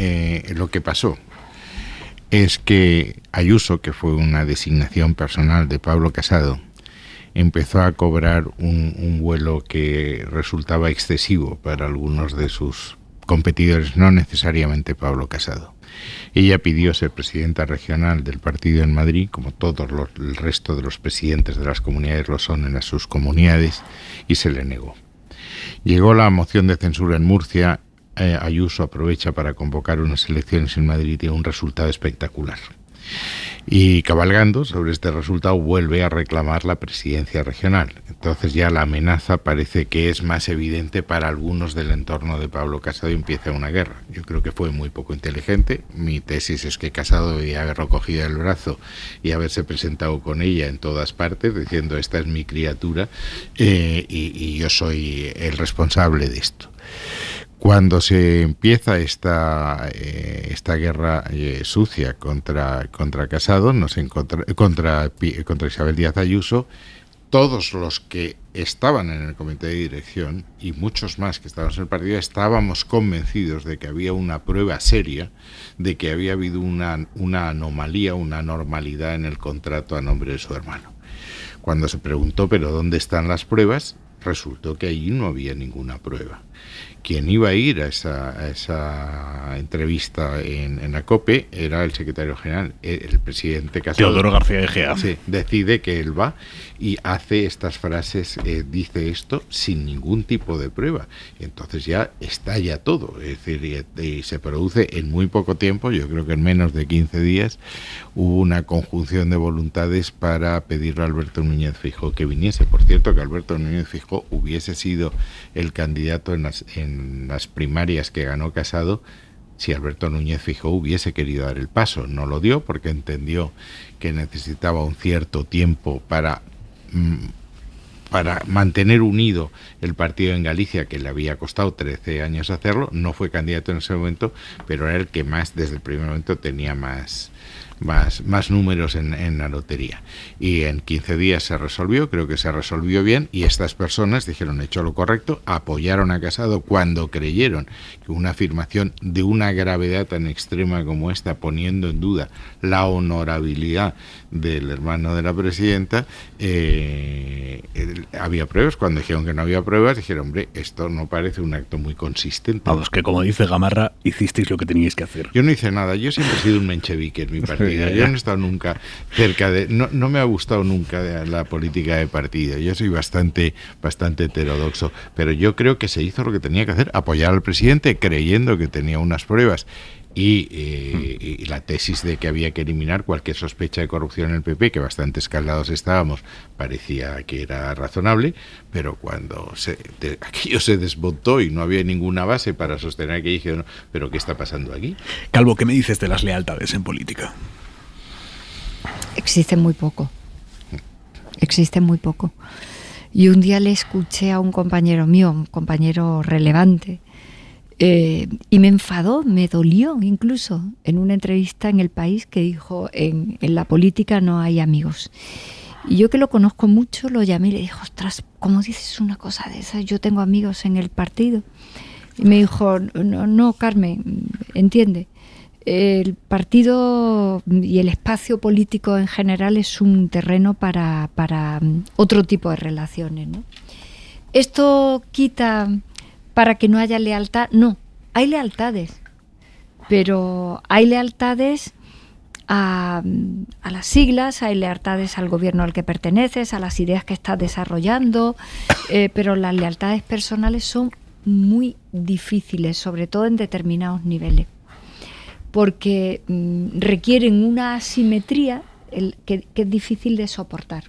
lo que pasó es que Ayuso, que fue una designación personal de Pablo Casado, empezó a cobrar un vuelo que resultaba excesivo para algunos de sus competidores, no necesariamente Pablo Casado. Ella pidió ser presidenta regional del partido en Madrid, como el resto de los presidentes de las comunidades lo son en sus comunidades, y se le negó. Llegó la moción de censura en Murcia. Ayuso aprovecha para convocar unas elecciones en Madrid y tiene un resultado espectacular. Y cabalgando sobre este resultado vuelve a reclamar la presidencia regional. Entonces ya la amenaza parece que es más evidente para algunos del entorno de Pablo Casado y empieza una guerra. Yo creo que fue muy poco inteligente. Mi tesis es que Casado debía haberlo cogido del brazo y haberse presentado con ella en todas partes diciendo: esta es mi criatura y yo soy el responsable de esto. Cuando se empieza esta guerra sucia contra Casado, contra Isabel Díaz Ayuso, todos los que estaban en el comité de dirección y muchos más que estábamos en el partido estábamos convencidos de que había una prueba seria de que había habido una anomalía, una anormalidad en el contrato a nombre de su hermano. Cuando se preguntó, ¿pero dónde están las pruebas?, resultó que allí no había ninguna prueba. Quien iba a ir a esa entrevista en la COPE era el secretario general, el presidente Casado. Teodoro García Egea. Sí, decide que él va y hace estas frases, dice esto sin ningún tipo de prueba. Y entonces ya estalla todo. Es decir, y se produce en muy poco tiempo, yo creo que en menos de 15 días, hubo una conjunción de voluntades para pedirle a Alberto Núñez Feijóo que viniese. Por cierto, que Alberto Núñez Feijóo hubiese sido el candidato en las primarias que ganó Casado si Alberto Núñez Feijóo hubiese querido dar el paso. No lo dio porque entendió que necesitaba un cierto tiempo para mantener unido el partido en Galicia, que le había costado 13 años hacerlo. No fue candidato en ese momento, pero era el que más, desde el primer momento, tenía más números en la lotería. Y en 15 días se resolvió, creo que se resolvió bien, y estas personas dijeron: hecho lo correcto, apoyaron a Casado cuando creyeron que una afirmación de una gravedad tan extrema como esta, poniendo en duda la honorabilidad del hermano de la presidenta, había pruebas. Cuando dijeron que no había pruebas, dijeron: hombre, esto no parece un acto muy consistente. Vamos, que como dice Gamarra, hicisteis lo que teníais que hacer. Yo no hice nada, yo siempre he sido un menchevique en mi partido. Yo no he estado nunca cerca de... No me ha gustado nunca la política de partido. Yo soy bastante heterodoxo. Pero yo creo que se hizo lo que tenía que hacer, apoyar al presidente creyendo que tenía unas pruebas y la tesis de que había que eliminar cualquier sospecha de corrupción en el PP, que bastante escaldados estábamos, parecía que era razonable, pero cuando aquello se desmontó y no había ninguna base para sostener que dije, ¿pero qué está pasando aquí? Calvo, ¿qué me dices de las lealtades en política? Existe muy poco. Y un día le escuché a un compañero mío, un compañero relevante, y me enfadó, me dolió incluso, en una entrevista en El País, que dijo, en la política no hay amigos. Y yo, que lo conozco mucho, lo llamé y le dije, ostras, ¿cómo dices una cosa de esa? Yo tengo amigos en el partido. Y me dijo, no, Carmen, entiende, el partido y el espacio político en general es un terreno para otro tipo de relaciones, ¿no? Esto quita para que no haya lealtad. No, hay lealtades, pero hay lealtades a las siglas, hay lealtades al gobierno al que perteneces, a las ideas que estás desarrollando, pero las lealtades personales son muy difíciles, sobre todo en determinados niveles, porque requieren una asimetría que es difícil de soportar,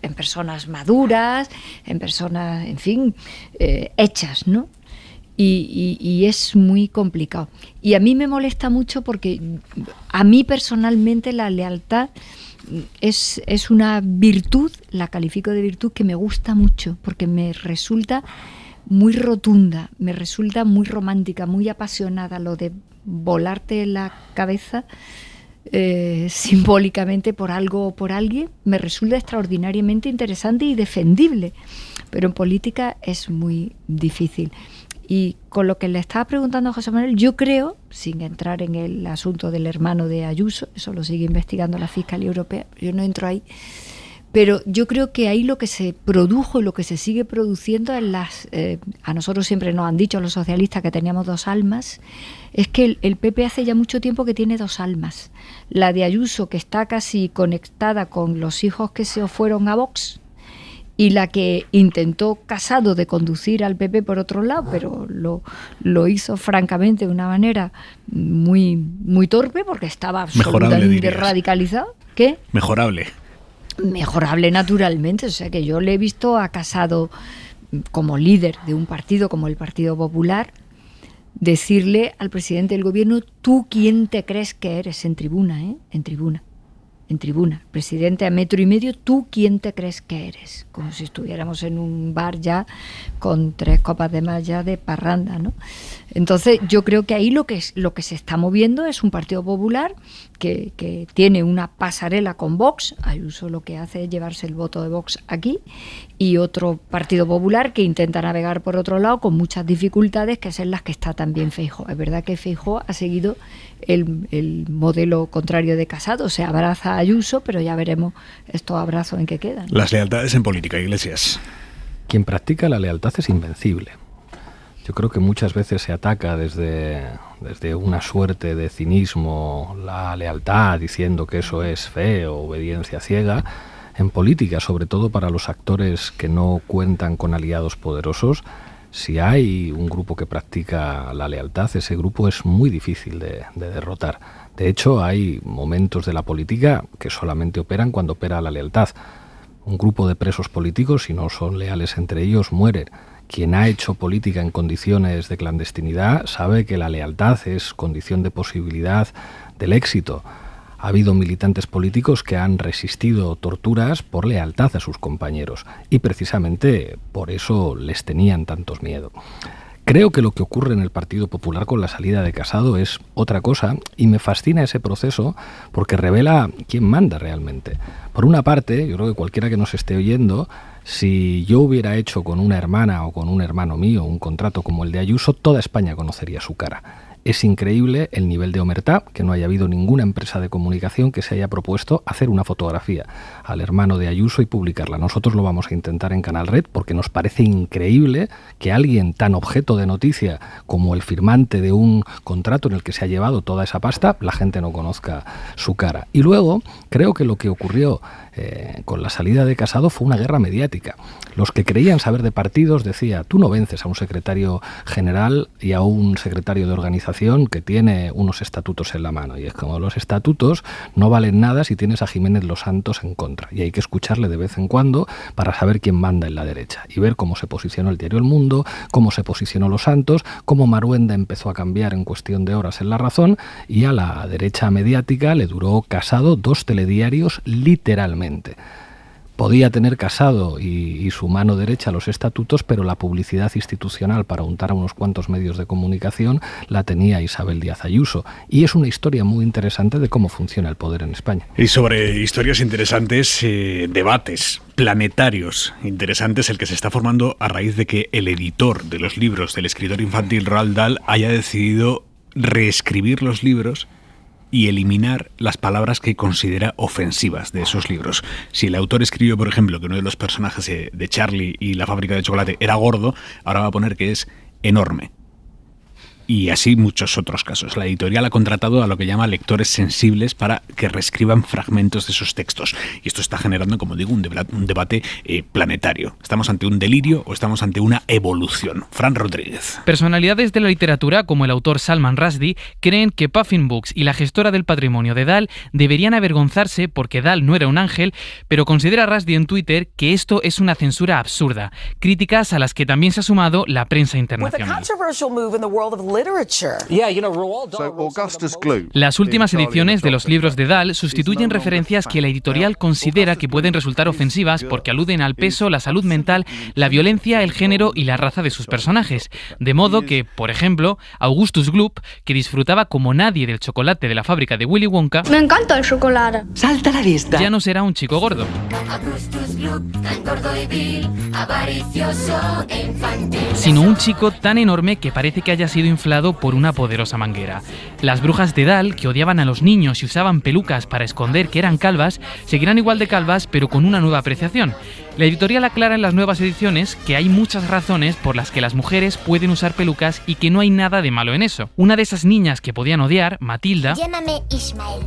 en personas maduras, en personas, en fin, hechas, ¿no? Y es muy complicado. Y a mí me molesta mucho porque a mí personalmente la lealtad es una virtud, la califico de virtud, que me gusta mucho, porque me resulta muy rotunda, me resulta muy romántica, muy apasionada. Lo de volarte la cabeza simbólicamente por algo o por alguien me resulta extraordinariamente interesante y defendible, pero en política es muy difícil. Y con lo que le estaba preguntando a José Manuel, yo creo, sin entrar en el asunto del hermano de Ayuso, eso lo sigue investigando la Fiscalía Europea, yo no entro ahí, pero yo creo que ahí lo que se produjo y lo que se sigue produciendo en a nosotros siempre nos han dicho los socialistas que teníamos dos almas, es que el PP hace ya mucho tiempo que tiene dos almas. La de Ayuso, que está casi conectada con los hijos que se fueron a Vox, y la que intentó Casado de conducir al PP por otro lado, pero lo hizo francamente de una manera muy, muy torpe, porque estaba absolutamente radicalizado. ¿Qué? Mejorable, naturalmente. O sea, que yo le he visto a Casado, como líder de un partido como el Partido Popular, decirle al presidente del gobierno, ¿tú quién te crees que eres? En tribuna, presidente a metro y medio, ¿tú quién te crees que eres? Como si estuviéramos en un bar ya con 3 copas de más ya de parranda, ¿no? Entonces yo creo que ahí lo que se está moviendo es un Partido Popular que tiene una pasarela con Vox. Ayuso lo que hace es llevarse el voto de Vox aquí, y otro Partido Popular que intenta navegar por otro lado con muchas dificultades, que es en las que está también Feijóo. Es verdad que Feijóo ha seguido el modelo contrario de Casado, se abraza a Ayuso, pero ya veremos estos abrazos en qué quedan. Las lealtades en política, Iglesias. Quien practica la lealtad es invencible. Yo creo que muchas veces se ataca desde una suerte de cinismo la lealtad, diciendo que eso es fe o obediencia ciega. En política, sobre todo para los actores que no cuentan con aliados poderosos, si hay un grupo que practica la lealtad, ese grupo es muy difícil de derrotar. De hecho, hay momentos de la política que solamente operan cuando opera la lealtad. Un grupo de presos políticos, si no son leales entre ellos, mueren. Quien ha hecho política en condiciones de clandestinidad sabe que la lealtad es condición de posibilidad del éxito. Ha habido militantes políticos que han resistido torturas por lealtad a sus compañeros, y precisamente por eso les tenían tantos miedo. Creo que lo que ocurre en el Partido Popular con la salida de Casado es otra cosa, y me fascina ese proceso porque revela quién manda realmente. Por una parte, yo creo que cualquiera que nos esté oyendo, si yo hubiera hecho con una hermana o con un hermano mío un contrato como el de Ayuso, toda España conocería su cara. Es increíble el nivel de omertá, que no haya habido ninguna empresa de comunicación que se haya propuesto hacer una fotografía al hermano de Ayuso y publicarla. Nosotros lo vamos a intentar en Canal Red porque nos parece increíble que alguien tan objeto de noticia como el firmante de un contrato en el que se ha llevado toda esa pasta, la gente no conozca su cara. Y luego creo que lo que ocurrió con la salida de Casado fue una guerra mediática. mediática. Los que creían saber de partidos decía, tú no vences a un secretario general y a un secretario de organización que tiene unos estatutos en la mano. Y es como los estatutos no valen nada si tienes a Jiménez Los Santos en contra. Y hay que escucharle de vez en cuando para saber quién manda en la derecha. Y ver cómo se posicionó el diario El Mundo, cómo se posicionó Los Santos, cómo Maruenda empezó a cambiar en cuestión de horas en La Razón, y a la derecha mediática le duró Casado 2 telediarios literalmente. Podía tener Casado y su mano derecha los estatutos, pero la publicidad institucional para untar a unos cuantos medios de comunicación la tenía Isabel Díaz Ayuso. Y es una historia muy interesante de cómo funciona el poder en España. Y sobre historias interesantes, debates planetarios interesantes, el que se está formando a raíz de que el editor de los libros del escritor infantil Roald Dahl haya decidido reescribir los libros y eliminar las palabras que considera ofensivas de esos libros. Si el autor escribió, por ejemplo, que uno de los personajes de Charlie y la fábrica de chocolate era gordo, ahora va a poner que es enorme. Y así muchos otros casos. La editorial ha contratado a lo que llama lectores sensibles para que reescriban fragmentos de esos textos. Y esto está generando, como digo, un debate planetario. ¿Estamos ante un delirio o estamos ante una evolución? Fran Rodríguez. Personalidades de la literatura, como el autor Salman Rushdie, creen que Puffin Books y la gestora del patrimonio de Dahl deberían avergonzarse porque Dahl no era un ángel, pero considera Rushdie en Twitter que esto es una censura absurda. Críticas a las que también se ha sumado la prensa internacional. Las últimas ediciones de los libros de Dahl sustituyen referencias que la editorial considera que pueden resultar ofensivas porque aluden al peso, la salud mental, la violencia, el género y la raza de sus personajes. De modo que, por ejemplo, Augustus Gloop, que disfrutaba como nadie del chocolate de la fábrica de Willy Wonka, me encanta el chocolate, salta a la vista, ya no será un chico gordo. Sino un chico tan enorme que parece que haya sido inflado por una poderosa manguera. Las brujas de Dahl, que odiaban a los niños y usaban pelucas para esconder que eran calvas, seguirán igual de calvas pero con una nueva apreciación. La editorial aclara en las nuevas ediciones que hay muchas razones por las que las mujeres pueden usar pelucas y que no hay nada de malo en eso. Una de esas niñas que podían odiar, Matilda, llámame Ismael.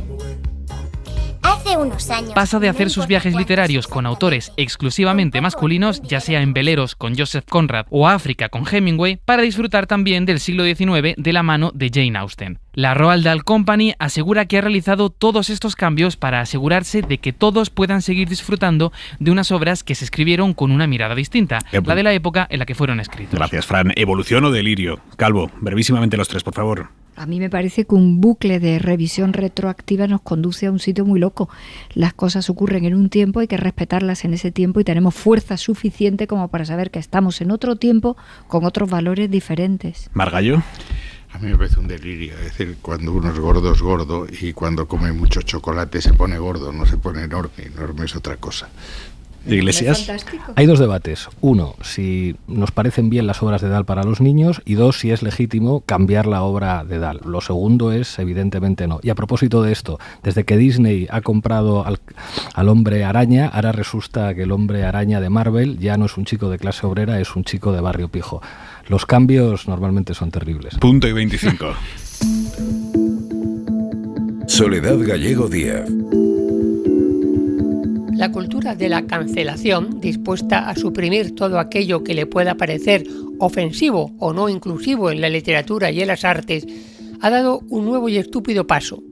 Hace unos años pasa de hacer sus viajes literarios con autores exclusivamente masculinos, ya sea en veleros con Joseph Conrad o a África con Hemingway, para disfrutar también del siglo XIX de la mano de Jane Austen. La Roald Dahl Company asegura que ha realizado todos estos cambios para asegurarse de que todos puedan seguir disfrutando de unas obras que se escribieron con una mirada distinta, la de la época en la que fueron escritos. Gracias, Fran. ¿Evolución o delirio? Calvo, brevísimamente los tres, por favor. A mí me parece que un bucle de revisión retroactiva nos conduce a un sitio muy loco. Las cosas ocurren en un tiempo, hay que respetarlas en ese tiempo y tenemos fuerza suficiente como para saber que estamos en otro tiempo con otros valores diferentes. ¿Margallo? A mí me parece un delirio. Es decir, cuando uno es gordo y cuando come mucho chocolate se pone gordo, no se pone enorme. Enorme es otra cosa. Iglesias. Hay dos debates. Uno, si nos parecen bien las obras de Dahl para los niños, y dos, si es legítimo cambiar la obra de Dahl. Lo segundo es, evidentemente, no. Y a propósito de esto, desde que Disney ha comprado al Hombre Araña, ahora resulta que el Hombre Araña de Marvel ya no es un chico de clase obrera, es un chico de barrio pijo. Los cambios normalmente son terribles. Punto y 25. Soledad Gallego Díaz. La cultura de la cancelación, dispuesta a suprimir todo aquello que le pueda parecer ofensivo o no inclusivo en la literatura y en las artes, ha dado un nuevo y estúpido paso.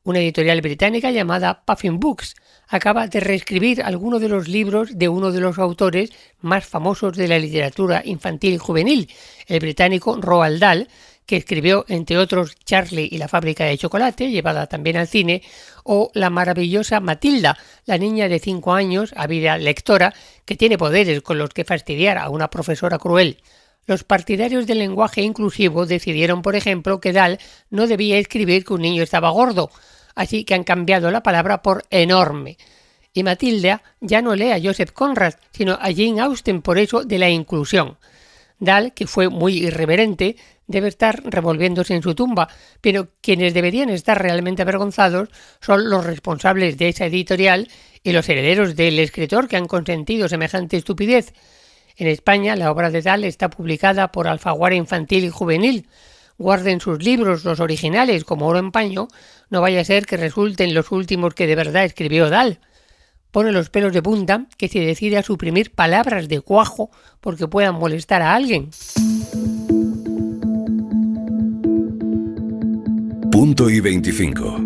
Una editorial británica llamada Puffin Books acaba de reescribir algunos de los libros de uno de los autores más famosos de la literatura infantil y juvenil, el británico Roald Dahl, que escribió, entre otros, Charlie y la fábrica de chocolate, llevada también al cine, o la maravillosa Matilda, la niña de 5 años, ávida lectora, que tiene poderes con los que fastidiar a una profesora cruel. Los partidarios del lenguaje inclusivo decidieron, por ejemplo, que Dahl no debía escribir que un niño estaba gordo, así que han cambiado la palabra por enorme. Y Matilda ya no lee a Joseph Conrad, sino a Jane Austen, por eso de la inclusión. Dahl, que fue muy irreverente, debe estar revolviéndose en su tumba, pero quienes deberían estar realmente avergonzados son los responsables de esa editorial y los herederos del escritor que han consentido semejante estupidez. En España, la obra de Dahl está publicada por Alfaguara Infantil y Juvenil. Guarden sus libros, los originales, como oro en paño, no vaya a ser que resulten los últimos que de verdad escribió Dahl. pone los pelos de punta que se decide a suprimir palabras de cuajo porque puedan molestar a alguien. Punto y 25.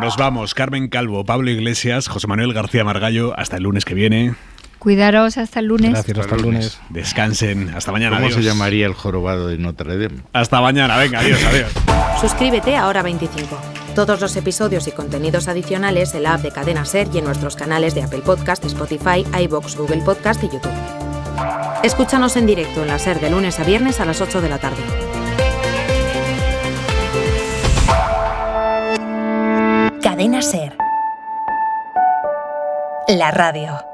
Nos vamos, Carmen Calvo, Pablo Iglesias, José Manuel García Margallo, hasta el lunes que viene. Cuidaros hasta el lunes. Gracias, hasta el lunes. Descansen, hasta mañana. ¿Cómo adiós. se llamaría el jorobado de Notre Dame? Hasta mañana, venga, adiós. Suscríbete a Hora 25. Todos los episodios y contenidos adicionales en la app de Cadena SER y en nuestros canales de Apple Podcast, Spotify, iVoox, Google Podcast y YouTube. Escúchanos en directo en la SER de lunes a viernes a las 8 de la tarde. Cadena SER. La radio.